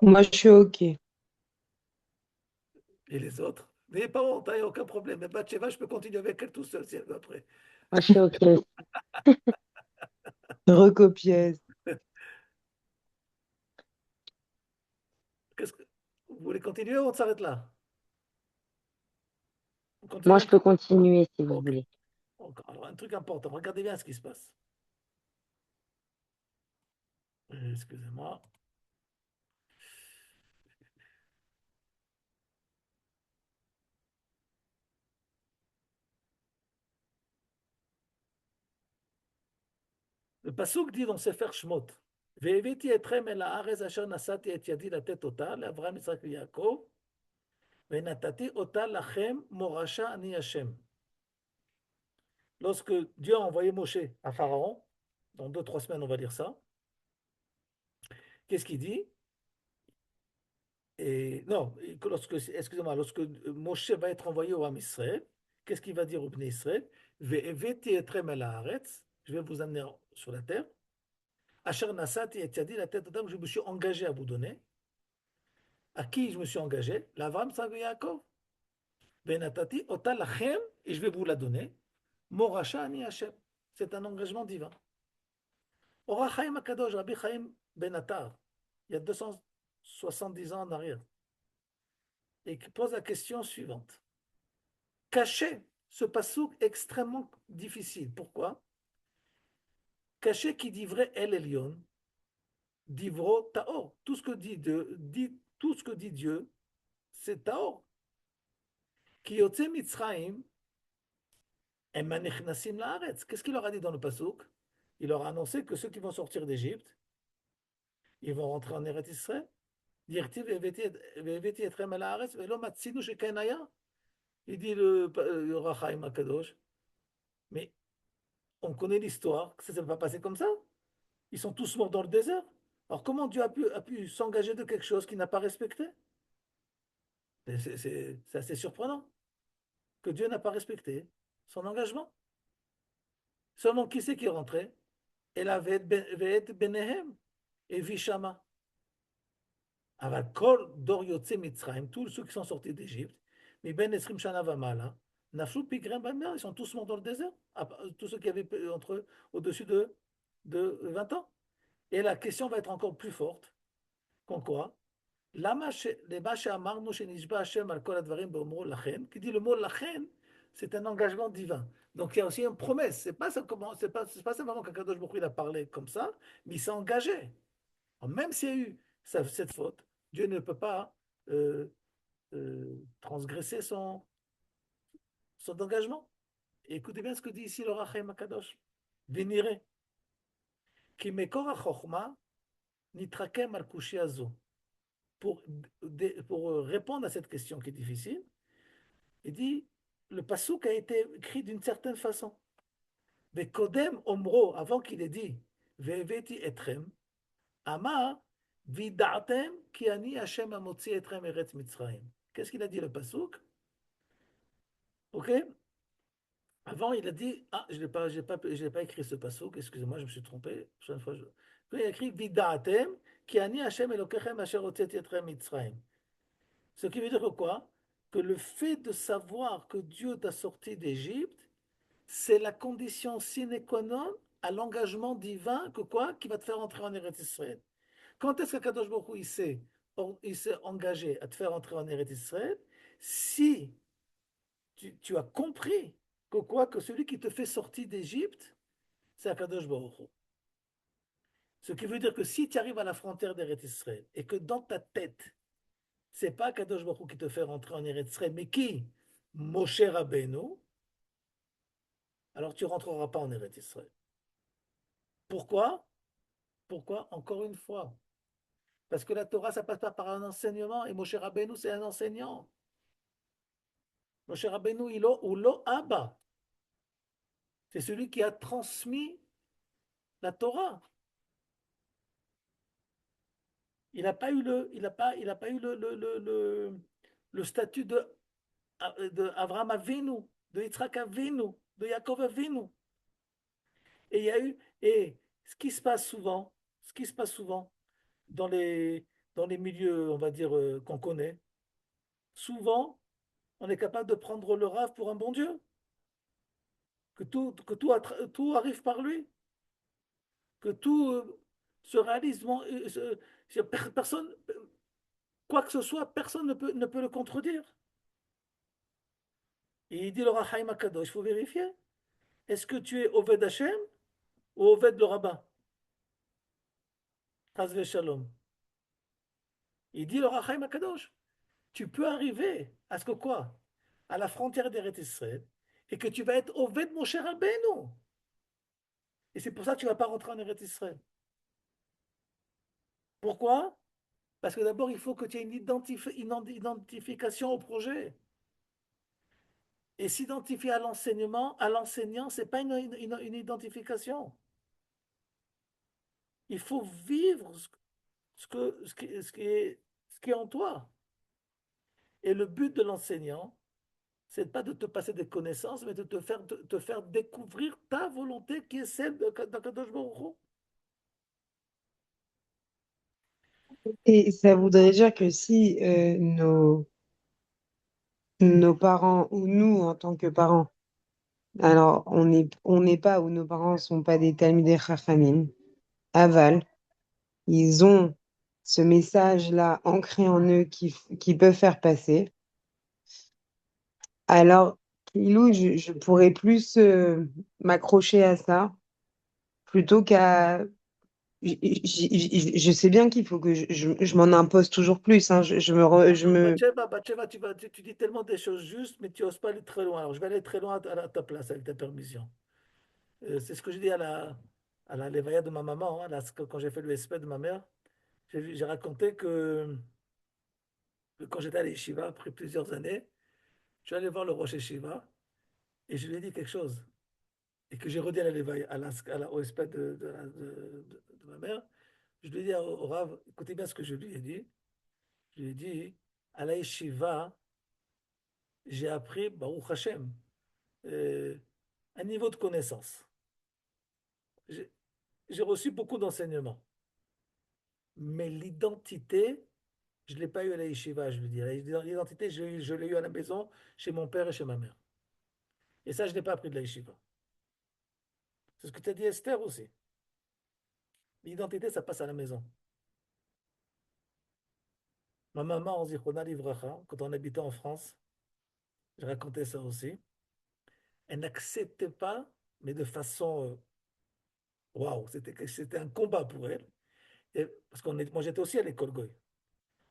Moi, je suis OK. Et les autres? N'ayez pas honte, il n'y a aucun problème. Mais Bathsheba, je peux continuer avec elle tout seul si elle veut après. Moi, je suis OK. Recopiez. Vous voulez continuer ou on s'arrête là? On Moi, continue un je peux peu? continuer si vous Ok. voulez. Alors, un truc important, regardez bien ce qui se passe. Excusez-moi. Le pasuk dit dans Sefer Shmot, והבאתי אתכם אל הארץ אשר נשאתי את ידי לתת אותה לאברהם, יצחק ויעקב, ונתתי אותה לכם מורשה אני השם. Lorsque Dieu a envoyé Moshe à Pharaon, dans 2-3 semaines on va dire ça, qu'est-ce qu'il dit? Non, excusez-moi, lorsque Moshe va être envoyé au Ham Israël, qu'est-ce qu'il va dire au Bnei Israël? והבאתי אתכם אל הארץ, je vais vous amener sur la terre, Asher Nasati et Tiadi, la tête d'homme, je me suis engagé à vous donner. À qui je me suis engagé? L'Avram, Yitzhak et Yaakov. Benatati, ota lachem, et je vais vous la donner. Moracha ani Hashem. C'est un engagement divin. Ora Chaim Akadosh, Rabbi Chaim Ben Attar, il y a 270 ans en arrière, et qui pose la question suivante. Cacher ce passouk extrêmement difficile. Pourquoi? Cacher qui dit vrai El Elyon, Divro Taor. Tout ce que dit Dieu, c'est Taor. Ki yotze Mitzrayim, emma nechnasim laaretz. Qu'est-ce qu'il leur a dit dans le Passouk? Il leur a annoncé que ceux qui vont sortir d'Égypte, ils vont rentrer en Eretz Israël. Dirtiv והבאתי אתכם אל הארץ ולא מצינו שכן היה. Il dit le Rachaim Akadosh. Mais on connaît l'histoire, que ça ne va pas passer comme ça. Ils sont tous morts dans le désert. Alors comment Dieu a pu s'engager de quelque chose qu'il n'a pas respecté? C'est assez surprenant que Dieu n'a pas respecté son engagement. Seulement qui c'est qui est rentré? El Ve'et Benehem et Vishama. Aval Kol Dor Yotze Mitzrayim, tous ceux qui sont sortis d'Égypte, mais Ben Esrim Shana Vamala, Nafshu Pigrem Bamer, ils sont tous morts dans le désert, tous ceux qui avaient entre au-dessus de 20 ans. Et la question va être encore plus forte. Qu'en quoi? Qui dit le mot lachen, c'est un engagement divin. Donc il y a aussi une promesse. C'est pas simplement qu'Akadosh Baruch Hu, il a parlé comme ça, mais il s'est engagé. Alors, même s'il y a eu cette faute, Dieu ne peut pas transgresser son engagement. Et écoutez bien ce que dit ici le Rachaim Akadosh. Véniré. Qui mekor ha-chokhma nitrakem al kushi azo. Pour répondre à cette question qui est difficile, il dit, le pasouk a été écrit d'une certaine façon. Mais Kodem Omro, avant qu'il ait dit, Ve'eveti etrem, Amar, Vida'atem ki ani Hashem amotzi etrem eretz Mitzrayim. Qu'est-ce qu'il a dit le pasouk? Ok? Avant, il a dit, ah, je n'ai pas écrit ce pasouk, excusez-moi, je me suis trompé. Prochaine fois, il a écrit, Vida'atem ki ani Hashem elokechem asher hotzeti etrem Mitzrayim. Ce qui veut dire que quoi? Que le fait de savoir que Dieu t'a sorti d'Égypte, c'est la condition sine qua non à l'engagement divin que quoi? Qui va te faire entrer en Eretz Israël. Quand est-ce que Kadosh Baruch Hu, il s'est engagé à te faire entrer en Eretz Israël? Si tu as compris que quoi? Que celui qui te fait sortir d'Égypte, c'est Kadosh Baruch Hu. Ce qui veut dire que si tu arrives à la frontière d'Eretz Israël et que dans ta tête, c'est pas Kadosh Baruch Hu qui te fait rentrer en Eretz Israël, mais qui? Moshe Rabbeinu, alors tu ne rentreras pas en Eretz Israël. Pourquoi? Pourquoi? Encore une fois. Parce que la Torah, ça passe pas par un enseignement, et Moshe Rabbeinu, c'est un enseignant. Moshe Rabbeinu, ou lo Abba. C'est celui qui a transmis la Torah. Il n'a pas eu il a pas eu le statut de Avraham Avinu, de Yitzhak Avinu, de Yaakov Avinu. Et il y a eu, et ce qui se passe souvent dans dans les milieux, on va dire, qu'on connaît, souvent, on est capable de prendre le rave pour un bon Dieu, tout arrive par lui, que tout se réalise. Personne, quoi que ce soit, personne ne peut le contredire. Et il dit le Rachaim Akadosh, il faut vérifier. Est-ce que tu es Oved Hashem ou Oved le rabbin? Chas Shalom. Il dit le Rachaim Akadosh. Tu peux arriver à ce que quoi? À la frontière d'Eretz Israël, et que tu vas être Oved Moshe Rabbeinu. Et c'est pour ça que tu ne vas pas rentrer en Eretz Israël. Pourquoi? Parce que d'abord, il faut que tu aies une identification au projet. Et s'identifier à l'enseignement, à l'enseignant, ce n'est pas une identification. Il faut vivre ce qui est en toi. Et le but de l'enseignant, c'est pas de te passer des connaissances, mais de te faire découvrir ta volonté qui est celle d'Akadosh Baruch Hu. Et ça voudrait dire que si nos parents ou nous en tant que parents, alors on n'est pas ou nos parents sont pas des Talmidei Chachamim, aval, ils ont ce message-là ancré en eux qui peuvent faire passer. Alors, Lou, je pourrais plus m'accrocher à ça plutôt qu'à je sais bien qu'il faut que je m'en impose toujours plus, hein. Je me... Batsheva, tu dis tellement des choses justes, mais tu n'oses pas aller très loin. Alors, je vais aller très loin à ta place, avec ta permission. C'est ce que je dis à la levaya de ma maman, hein, quand j'ai fait le SP de ma mère. J'ai raconté que quand j'étais à l'Yeshiva, après plusieurs années, je suis allé voir le Rosh Yeshiva et je lui ai dit quelque chose. Et que j'ai redit à la levaya, au SP de ma mère. Je lui ai dit au Rav, écoutez bien ce que je lui ai dit. Je lui ai dit, à la Yeshiva, j'ai appris, Baruch Hashem, euh, un niveau de connaissance. J'ai j'ai reçu beaucoup d'enseignements, mais l'identité, je ne l'ai pas eu à la yeshiva, je veux dire. L'identité, je l'ai eu à la maison, chez mon père et chez ma mère. Et ça, je n'ai pas appris de la yeshiva. C'est ce que tu as dit Esther aussi. L'identité, ça passe à la maison. Ma maman, en Zichona Livracha, quand on habitait en France, je racontais ça aussi, elle n'acceptait pas, mais de façon, waouh, c'était un combat pour elle. Parce moi, j'étais aussi à l'école Goy.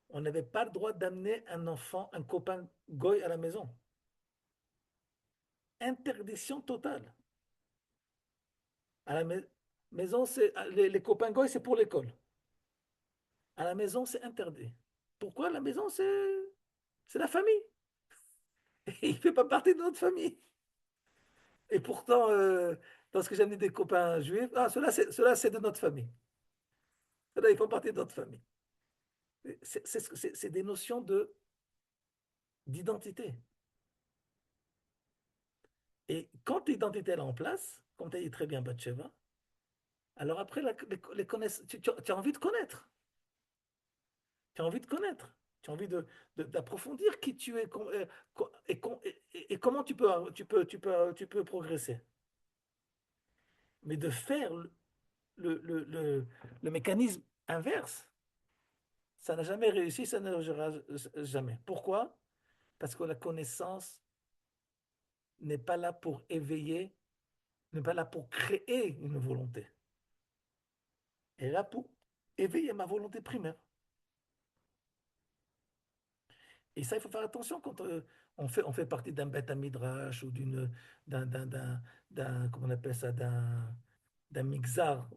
On n'avait pas le droit d'amener un enfant, un copain Goy à la maison. Interdiction totale. À la maison, les copains Goy, c'est pour l'école. À la maison, c'est interdit. Pourquoi la maison, c'est la famille. Et il ne fait pas partie de notre famille. Et pourtant, lorsque j'ai amené des copains juifs, ah, ceux-là, c'est de notre famille. Ceux-là, ils font partie de notre famille. C'est des notions d'identité. Et quand l'identité est en place, comme tu as dit très bien, Batsheva, alors après, tu as envie de connaître. Tu as envie de connaître. Tu as envie d'approfondir qui tu es et comment tu peux progresser. Mais de faire le, le, le, le mécanisme inverse, ça n'a jamais réussi, ça ne réussira jamais. Pourquoi? Parce que la connaissance n'est pas là pour éveiller, n'est pas là pour créer une volonté. Elle est là pour éveiller ma volonté primaire. Et ça, il faut faire attention quand on fait partie d'un bêta midrash ou comment on appelle ça, d'un mixar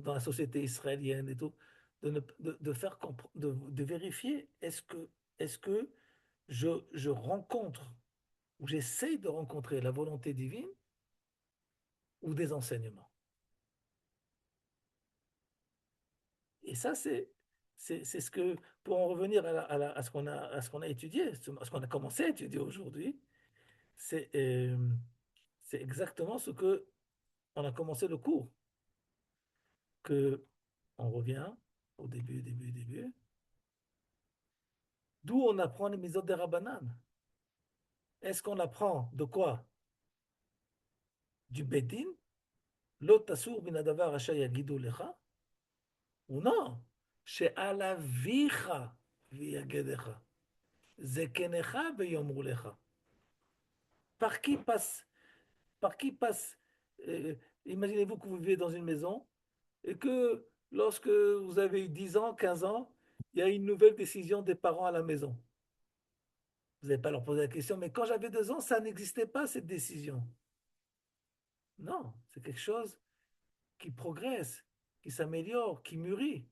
dans la société israélienne et tout, de vérifier est-ce que je rencontre ou j'essaye de rencontrer la volonté divine ou des enseignements. Et ça, c'est ce que, pour en revenir à ce qu'on a étudié, à ce qu'on a commencé à étudier aujourd'hui, c'est c'est exactement ce que on a commencé le cours, que on revient au début, d'où on apprend les mitzvot des Rabbanan. Est-ce qu'on apprend de quoi? Du Bedin, lo tasur min hadavar asher yagidu lecha, ou non? She'al avicha viyagedecha, zekenecha veyomru lecha. Par qui passe, par qui passe, imaginez-vous que vous vivez dans une maison et que lorsque vous avez eu 10 ans, 15 ans, il y a une nouvelle décision des parents à la maison. Vous n'allez pas leur poser la question, mais quand j'avais 2 ans, ça n'existait pas, cette décision. Non, c'est quelque chose qui progresse, qui s'améliore, qui mûrit.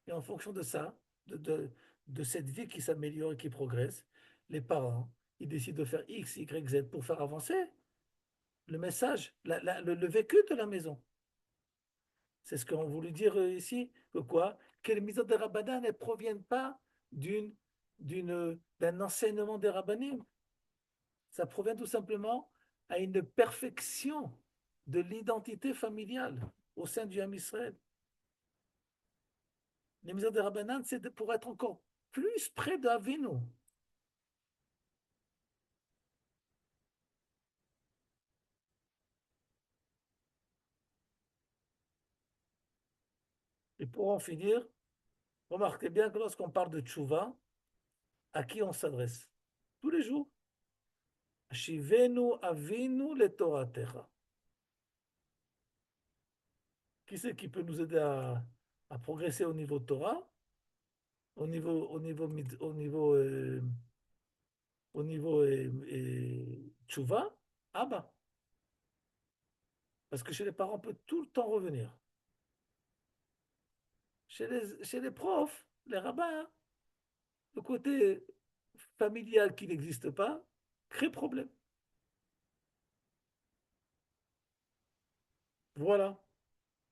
Et en fonction de ça, de cette vie qui s'améliore et qui progresse, les parents, ils décident de faire X, Y, Z pour faire avancer le message, le vécu de la maison. C'est ce qu'on voulait dire ici, que quoi? Que les mitzvot des rabbanan ne proviennent pas d'un enseignement des rabbanim. Ça provient tout simplement à une perfection de l'identité familiale au sein du Ham Israël. Les mitzvot des rabbanan, c'est pour être encore plus près d'Avinu. Et pour en finir, remarquez bien que lorsqu'on parle de tchouva, à qui on s'adresse? Tous les jours. Shivenu avinu le Toratecha. Qui c'est qui peut nous aider à progresser au niveau Torah, au niveau Tchouva, ah bah, parce que chez les parents, on peut tout le temps revenir. Chez les profs, les rabbins, le côté familial qui n'existe pas crée problème. Voilà,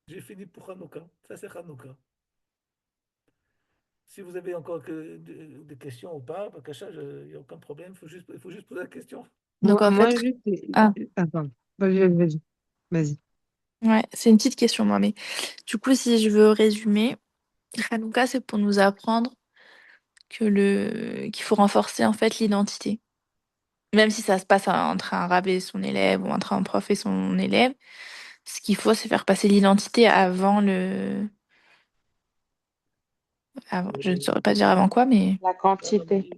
j'ai fini pour Hanouka. Ça, c'est Hanouka. Si vous avez encore des questions ou pas, Bakacha, il n'y a aucun problème. Il faut juste poser la question. Donc en Moi, fait, juste. ah, Ah, pardon. Vas-y. Vas-y. ouais, c'est une petite question, moi, mais du coup, si je veux résumer, Hanouka, c'est pour nous apprendre qu'il faut renforcer en fait l'identité. Même si ça se passe entre un rabbin et son élève ou entre un prof et son élève, ce qu'il faut, c'est faire passer l'identité avant je ne Et- saurais pas dire avant quoi, mais La non, non, mais quantité.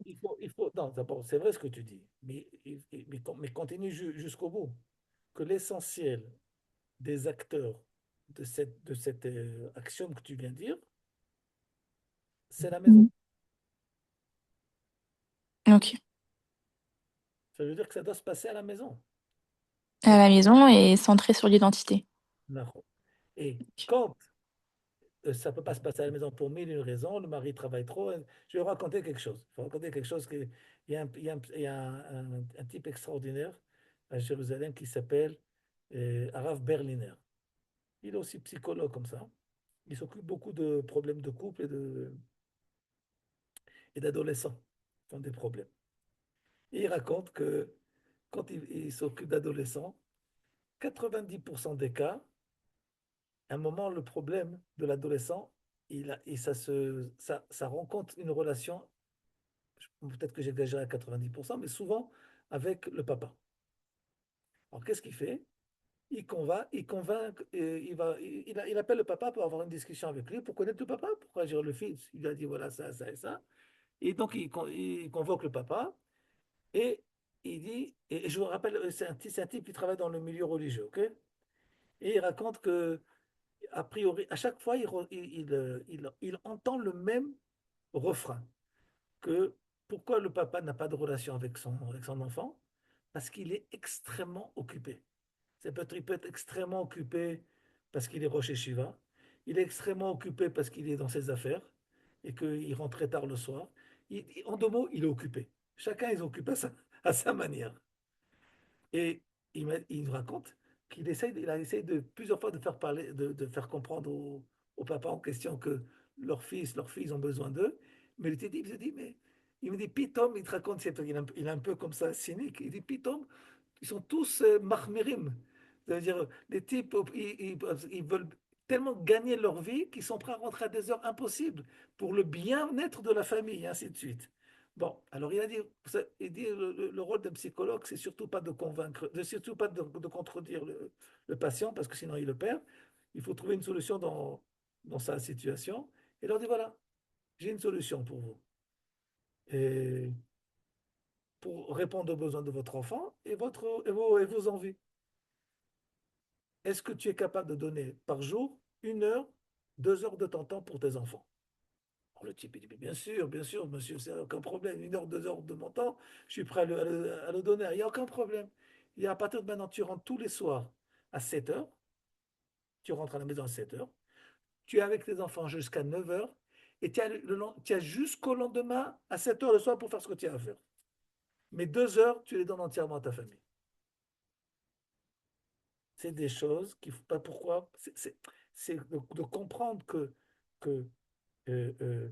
non, d'abord, c'est vrai ce que tu dis, mais, mais continue jusqu'au bout. Que l'essentiel des acteurs de cette action que tu viens de dire, c'est la maison. Mhm. Ok. Ça veut dire que ça doit se passer à la maison. À la Donc, maison et centré sur l'identité. d'accord. Et quand ça ne peut pas se passer à la maison pour mille et une raisons, le mari travaille trop, je vais vous raconter quelque chose. Je vais vous raconter quelque chose il y a un type extraordinaire à Jérusalem qui s'appelle Arav Berliner. Il est aussi psychologue comme ça. Il s'occupe beaucoup de problèmes de couple et d'adolescents qui ont des problèmes. Et il raconte que quand il s'occupe d'adolescents, 90% des cas, à un moment, le problème de l'adolescent, et ça rencontre une relation, peut-être que j'exagère à 90%, mais souvent avec le papa. Alors qu'est-ce qu'il fait? Il convainc, il appelle le papa pour avoir une discussion avec lui, pour connaître le papa, pour agir le fils. Il lui a dit voilà ça, ça et ça. Et donc il convoque le papa et il dit, et je vous rappelle, c'est un type qui travaille dans le milieu religieux, ok? Et il raconte que, a priori, à chaque fois, il entend le même refrain, que pourquoi le papa n'a pas de relation avec son enfant? Parce qu'il est extrêmement occupé. Il peut être extrêmement occupé parce qu'il est Rosh Shiva. Il est extrêmement occupé parce qu'il est dans ses affaires et qu'il rentre très tard le soir. En deux mots, il est occupé. Chacun est occupé à sa manière. Et il nous raconte il a essayé de plusieurs fois de faire parler, de faire comprendre au papa en question que leurs filles ont besoin d'eux. Mais il se dit, mais il me dit, Pitom, il te raconte, il est un peu comme ça, cynique. Il dit, Pitom, ils sont tous mahmirim. C'est-à-dire, les types, ils veulent tellement gagner leur vie qu'ils sont prêts à rentrer à des heures impossibles pour le bien-être de la famille, et ainsi de suite. Bon, alors il a dit, il dit le rôle d'un psychologue, c'est surtout pas de convaincre, surtout pas de contredire le patient, parce que sinon il le perd. Il faut trouver une solution dans sa situation. Et leur dit, voilà, j'ai une solution pour vous. Et pour répondre aux besoins de votre enfant et vos envies. Est-ce que tu es capable de donner par jour 1 heure, 2 heures de ton temps pour tes enfants? Alors, le type, il dit, bien sûr, monsieur, c'est aucun problème. 1 heure, 2 heures de mon temps, je suis prêt à le donner. Il n'y a aucun problème. Et à partir de maintenant, tu rentres tous les soirs à 7 heures. Tu rentres à la maison à 7 heures. Tu es avec tes enfants jusqu'à 9 heures. Et tu as jusqu'au lendemain à 7 heures le soir pour faire ce que tu as à faire. Mais 2 heures, tu les donnes entièrement à ta famille. C'est des choses qu'il ne faut pas pourquoi. C'est de comprendre que euh,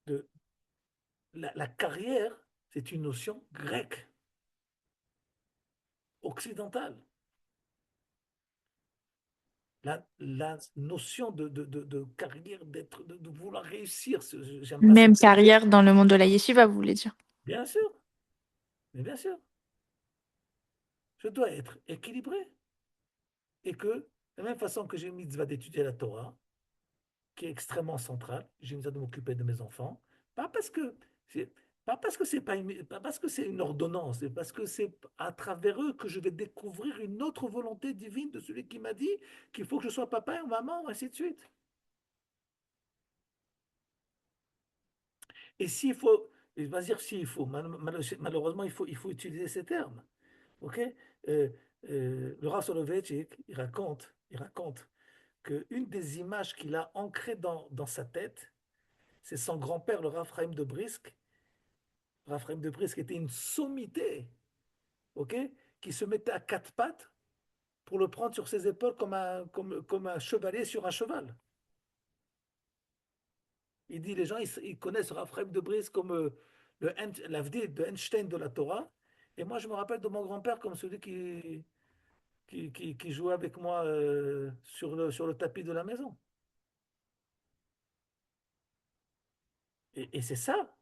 de, la carrière, c'est une notion grecque, occidentale. La notion de carrière, de vouloir réussir, j'aime pas Même cette. carrière dans le monde de la yeshiva, vous voulez dire. Bien sûr, mais bien sûr, je dois être équilibré. Et que, de la même façon que j'ai une mitzvah d'étudier la Torah, qui est extrêmement centrale. J'ai besoin de m'occuper de mes enfants. Pas parce que c'est pas parce que c'est pas parce que c'est une ordonnance, c'est parce que c'est à travers eux que je vais découvrir une autre volonté divine de celui qui m'a dit qu'il faut que je sois papa ou maman, ainsi de suite. Et s'il faut, je vais dire s'il faut, malheureusement, il faut utiliser ces termes. OK? Euh, le Rav Soloveitchik, il raconte qu'une des images qu'il a ancrées dans sa tête, c'est son grand-père, le Rav Chaim de Brisk. Rav Chaim de Brisk était une sommité, OK? Qui se mettait à quatre pattes pour le prendre sur ses épaules comme un chevalier sur un cheval. Il dit les gens, ils connaissent Rav Chaim de Brisk comme l'Avdil de Einstein de la Torah. Et moi, je me rappelle de mon grand-père comme celui qui jouait avec moi sur le tapis de la maison. Et c'est ça.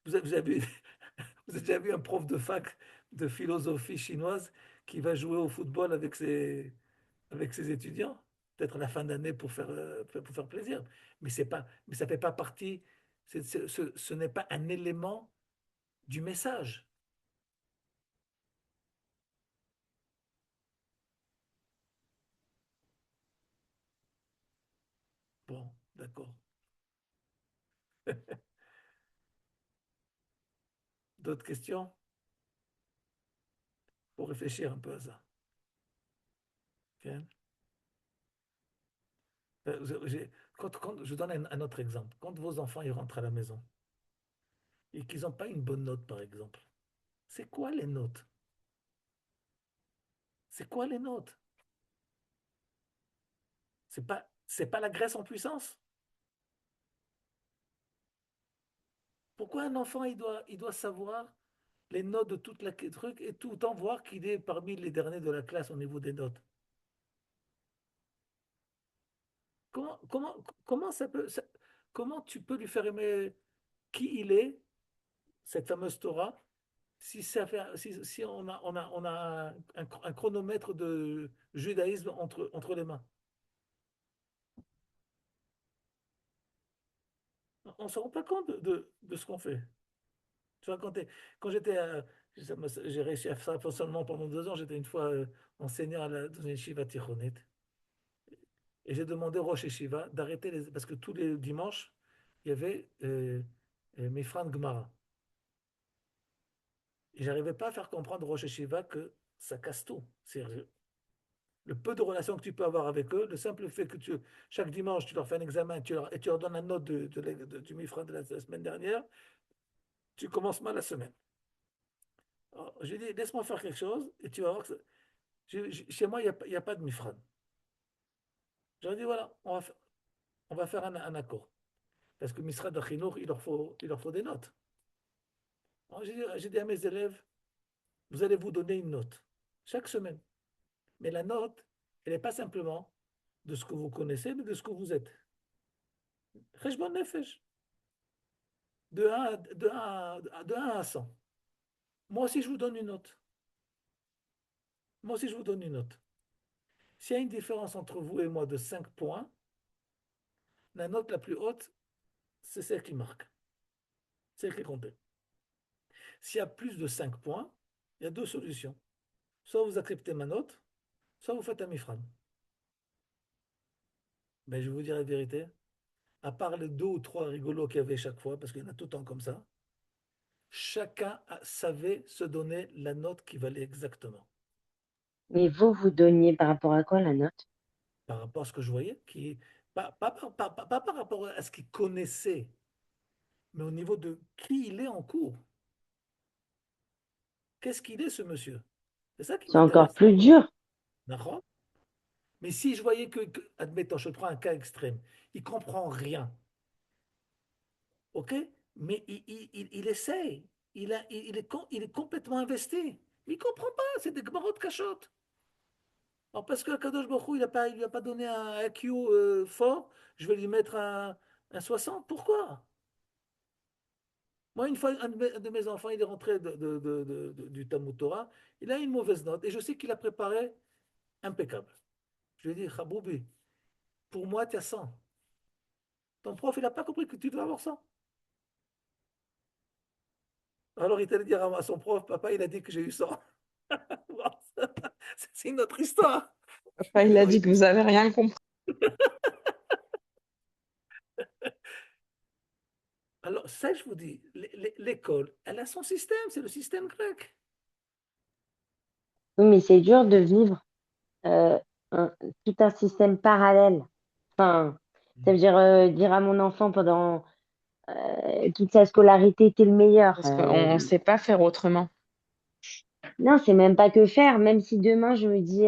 Vous avez vu, vous avez déjà vu un prof de fac de philosophie chinoise qui va jouer au football avec ses étudiants? Peut-être à la fin d'année pour faire plaisir. Mais ça fait pas partie, ce n'est pas un élément du message. Bon, d'accord. D'autres questions? Pour réfléchir un peu à ça. Ok. Je vous donne un autre exemple. Quand vos enfants ils rentrent à la maison et qu'ils n'ont pas une bonne note, par exemple, c'est quoi les notes? C'est quoi les notes? C'est pas la Grèce en puissance? Pourquoi un enfant il doit savoir les notes de toute la truc et tout le temps voir qu'il est parmi les derniers de la classe au niveau des notes? Comment, comment, comment ça peut, comment tu peux lui faire aimer qui il est, cette fameuse Torah, si on a un chronomètre de judaïsme entre les mains? On ne se rend pas compte de ce qu'on fait. Tu vois, quand j'étais j'ai réussi à faire ça seulement pendant 2 ans, j'étais une fois enseignant dans une yeshiva tichonite. Et j'ai demandé au Rosh Yeshiva d'arrêter parce que tous les dimanches, il y avait Mifran Gemara. Et j'arrivais pas à faire comprendre au Rosh Yeshiva que ça casse tout. C'est le peu de relations que tu peux avoir avec eux, le simple fait que chaque dimanche, tu leur fais un examen et tu leur donnes un note du Mifran de la semaine dernière, tu commences mal la semaine. Alors, j'ai dit, laisse-moi faire quelque chose et tu vas voir que chez moi, il y a pas de Mifran. J'aurais dit, voilà, on va faire un accord. Parce que Misrad Achinour, il leur faut des notes. Alors, j'ai dit à mes élèves, vous allez vous donner une note chaque semaine. Mais la note, elle n'est pas simplement de ce que vous connaissez, mais de ce que vous êtes. Cheshbon Nefesh, de 1 à 100. Moi aussi, je vous donne une note. Moi aussi, je vous donne une note. S'il y a une différence entre vous et moi de 5 points, la note la plus haute, c'est celle qui marque, celle qui est comptée. S'il y a plus de 5 points, il y a deux solutions. Soit vous acceptez ma note, soit vous faites un mifran. Mais je vais vous dire la vérité, à part les 2 ou 3 rigolos qu'il y avait chaque fois, parce qu'il y en a tout le temps comme ça, chacun savait se donner la note qui valait exactement. Mais vous donniez par rapport à quoi la note? Par rapport à ce que je voyais, pas par rapport à ce qu'il connaissait, mais au niveau de qui il est en cours. Qu'est-ce qu'il est, ce monsieur? C'est ça qui C'est encore m'intéresse. plus dur. D'accord. Mais si je voyais admettons, je prends un cas extrême, il comprend rien, ok? Mais il essaye, il est complètement investi. Il ne comprend pas, c'est des gmarottes cachottes. Alors parce que Kadosh Baruch Hu, il lui a pas donné un IQ fort, je vais lui mettre un 60. Pourquoi? Moi, une fois, un de mes enfants, il est rentré du Talmud Torah, il a une mauvaise note, et je sais qu'il a préparé impeccable. Je lui ai dit, Chaboubi, pour moi, tu as 100. Ton prof, il n'a pas compris que tu dois avoir 100. Alors, il est allé dire à son prof, papa, il a dit que j'ai eu 100. Bon, c'est une autre histoire. Enfin, il a dit que vous avez rien compris. Alors, ça, je vous dis, l'école, elle a son système, c'est le système grec. Oui, mais c'est dur de vivre euh, un- tout un système parallèle. Enfin, ça veut dire dire à mon enfant pendant toute sa scolarité, t'es le meilleur. Parce qu'on ne sait pas faire autrement. Non, c'est même pas que faire. Même si demain je me dis,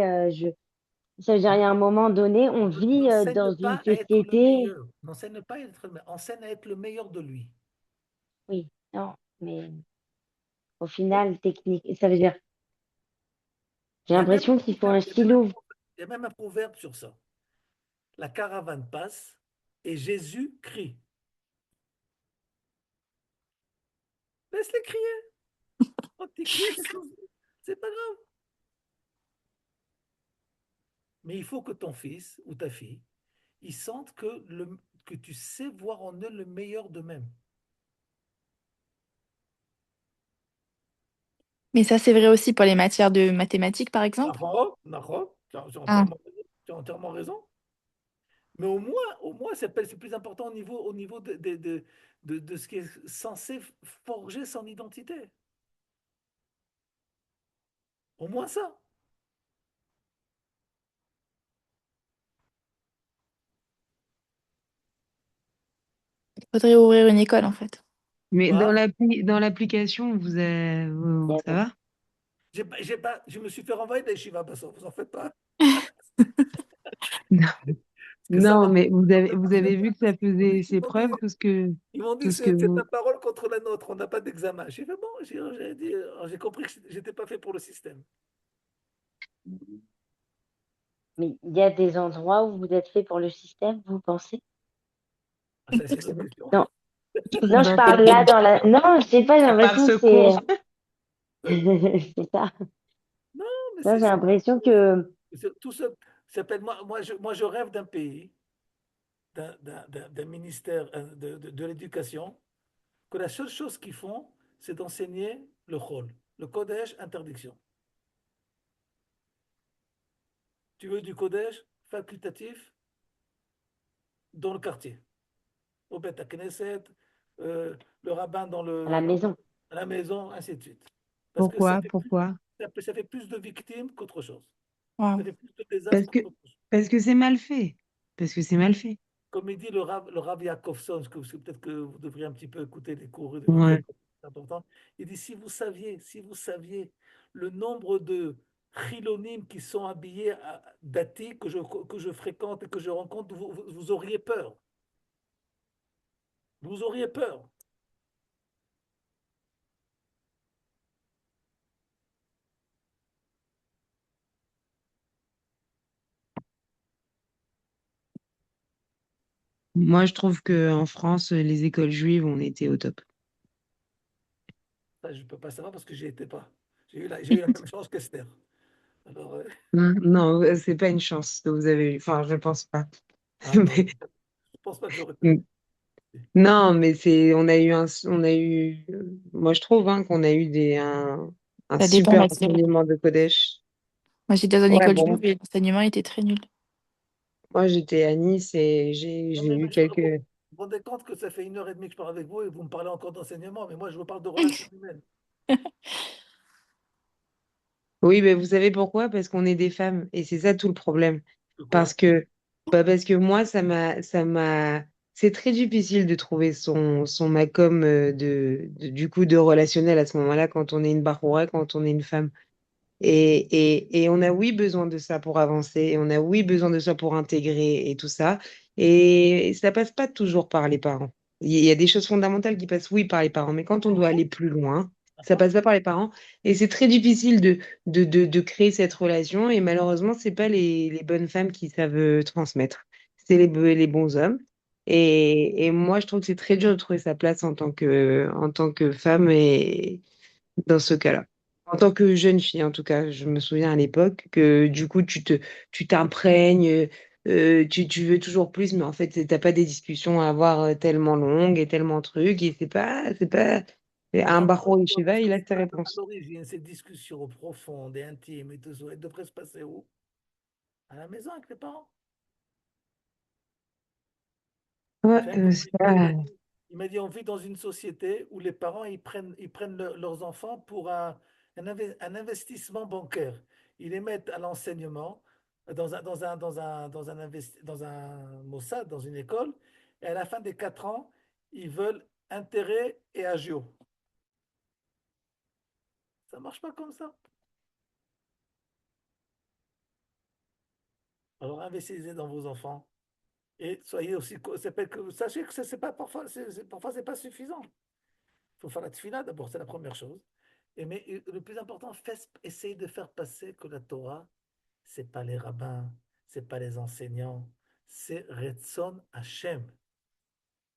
ça veut dire il y a un moment donné, on vit N'enseigne dans une pas à être le société. meilleur. N'enseigne pas à être le meilleur. Enseigne à être le meilleur de lui. Oui, non, mais au Oui. final, technique, ça veut dire, j'ai Il y a même un l'impression qu'il faut proverbe, un stylo. il y a même un proverbe sur ça. La caravane passe et Jésus crie. Laisse-les crier. Quand ils crient, c'est pas grave. Mais il faut que ton fils ou ta fille, ils sentent que tu sais voir en eux le meilleur d'eux-mêmes. Mais ça, c'est vrai aussi pour les matières de mathématiques, par exemple. Nahor, Ah, tu as entièrement raison. Mais au moins c'est plus important au niveau de ce qui est censé forger son identité. Au moins ça. faudrait ouvrir une école, en fait. Mais Quoi? dans l'application, ça va? Je me suis fait renvoyer de Shiva Basso, vous en faites pas. Parce que ça Non, m'a mais ça m'a vous fait avez vu peur que ça parce qu'ils m'ont dit, faisait ses preuves, ils m'ont dit tout ce que c'est ta vous... parole contre la nôtre, on n'a pas d'examen. J'ai fait bon, j'ai compris que j'étais pas fait pour le système. Mais il y a des endroits où vous êtes fait pour le système, vous pensez? Ah, ça, c'est une autre question. Non, non, je Dans parle quel là pays? dans la. Non, je sais pas, j'ai À part l'impression que secours. c'est. C'est ça. Non, mais Non, j'ai l'impression que tout ça s'appelle moi je rêve d'un pays, d'un ministère de l'éducation, que la seule chose qu'ils font, c'est d'enseigner le Khol, le Kodesh, interdiction. Tu veux du Kodesh facultatif dans le quartier, au Beth Knesset, le rabbin à la maison. à la maison, ainsi de suite. Parce que Pourquoi? Pourquoi? ça fait plus de victimes qu'autre chose. Ça Waouh. fait plus de Parce désastres que, qu'autre chose. parce que c'est mal fait. Parce que c'est mal fait. Comme il dit le Rav Yaakovson, peut-être que vous devriez un petit peu écouter les cours de Ouais. c'est important. Il dit si vous saviez le nombre de chilonim qui sont habillés à dati que je fréquente et que je rencontre, vous auriez peur. Vous auriez peur. Moi, je trouve qu'en France, les écoles juives, on était au top. Ça, je ne peux pas savoir parce que j'y étais pas. J'ai eu la même chance qu'Esther. Alors, Non, c'est pas une chance que vous avez eue. Enfin, je pense pas. ah non, Mais- je pense pas que j'aurais pu. non, mais on a eu, moi je trouve qu'on a eu un Ça dépend, super moi, c'est vrai. enseignement de Kodesh. Moi, j'étais dans une Ouais, école bon, juive et l'enseignement était très nul. moi j'étais à Nice et Non, j'ai eu quelques. vous vous rendez compte que ça fait 1 heure et demie que je parle avec vous et vous me parlez encore d'enseignement, mais moi je vous parle de relations humaines. Oui, mais vous savez pourquoi? Parce qu'on est des femmes et c'est ça tout le problème. De quoi? Parce que, parce que moi, c'est très difficile de trouver son macom du coup de relationnel à ce moment-là quand on est une baroura, quand on est une femme. Et on a oui besoin de ça pour avancer, et on a oui besoin de ça pour intégrer et tout ça. Et ça passe pas toujours par les parents. Il y a des choses fondamentales qui passent oui par les parents, mais quand on doit aller plus loin, ça passe pas par les parents. Et c'est très difficile de créer cette relation. Et malheureusement, c'est pas les bonnes femmes qui savent transmettre. C'est les bons hommes. Et moi, je trouve que c'est très dur de trouver sa place en tant que femme et dans ce cas-là. En tant que jeune fille, en tout cas, je me souviens à l'époque que du coup, tu t'imprègnes, tu veux toujours plus, mais en fait, t'as pas des discussions à avoir tellement longues et tellement trucs, et c'est pas, et Mais un encore barreau une fois, yeshiva, il a ses à réponses. l'origine, cette discussion profonde et intime et tout ça, elle devrait se passer où? À la maison avec les parents. Ouais, J'ai incompris. Vous avez ça, compris? Il m'a dit, on vit dans une société où les parents, ils prennent leurs enfants pour un investissement bancaire. Ils les mettent à l'enseignement dans un Mossad, dans une école, et à la fin des 4 ans, ils veulent intérêt et agio. Ça ne marche pas comme ça. Alors investissez dans vos enfants et soyez aussi, sachez que c'est pas parfois, parfois c'est pas suffisant. Il faut faire la tefila d'abord, c'est la première chose. Mais le plus important, essayez de faire passer que la Torah, c'est pas les rabbins, c'est pas les enseignants, c'est Retzon Hashem.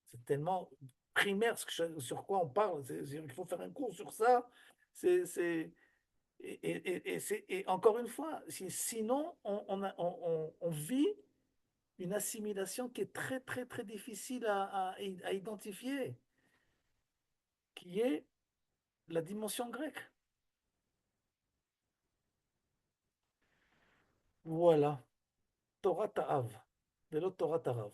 C'est tellement primaire sur quoi on parle. Il faut faire un cours sur ça. Et encore une fois, sinon, on vit une assimilation qui est très, très, très difficile à identifier, qui est la dimension grecque. Voilà. Torah Ta'av, de l'autre Torah Tarav.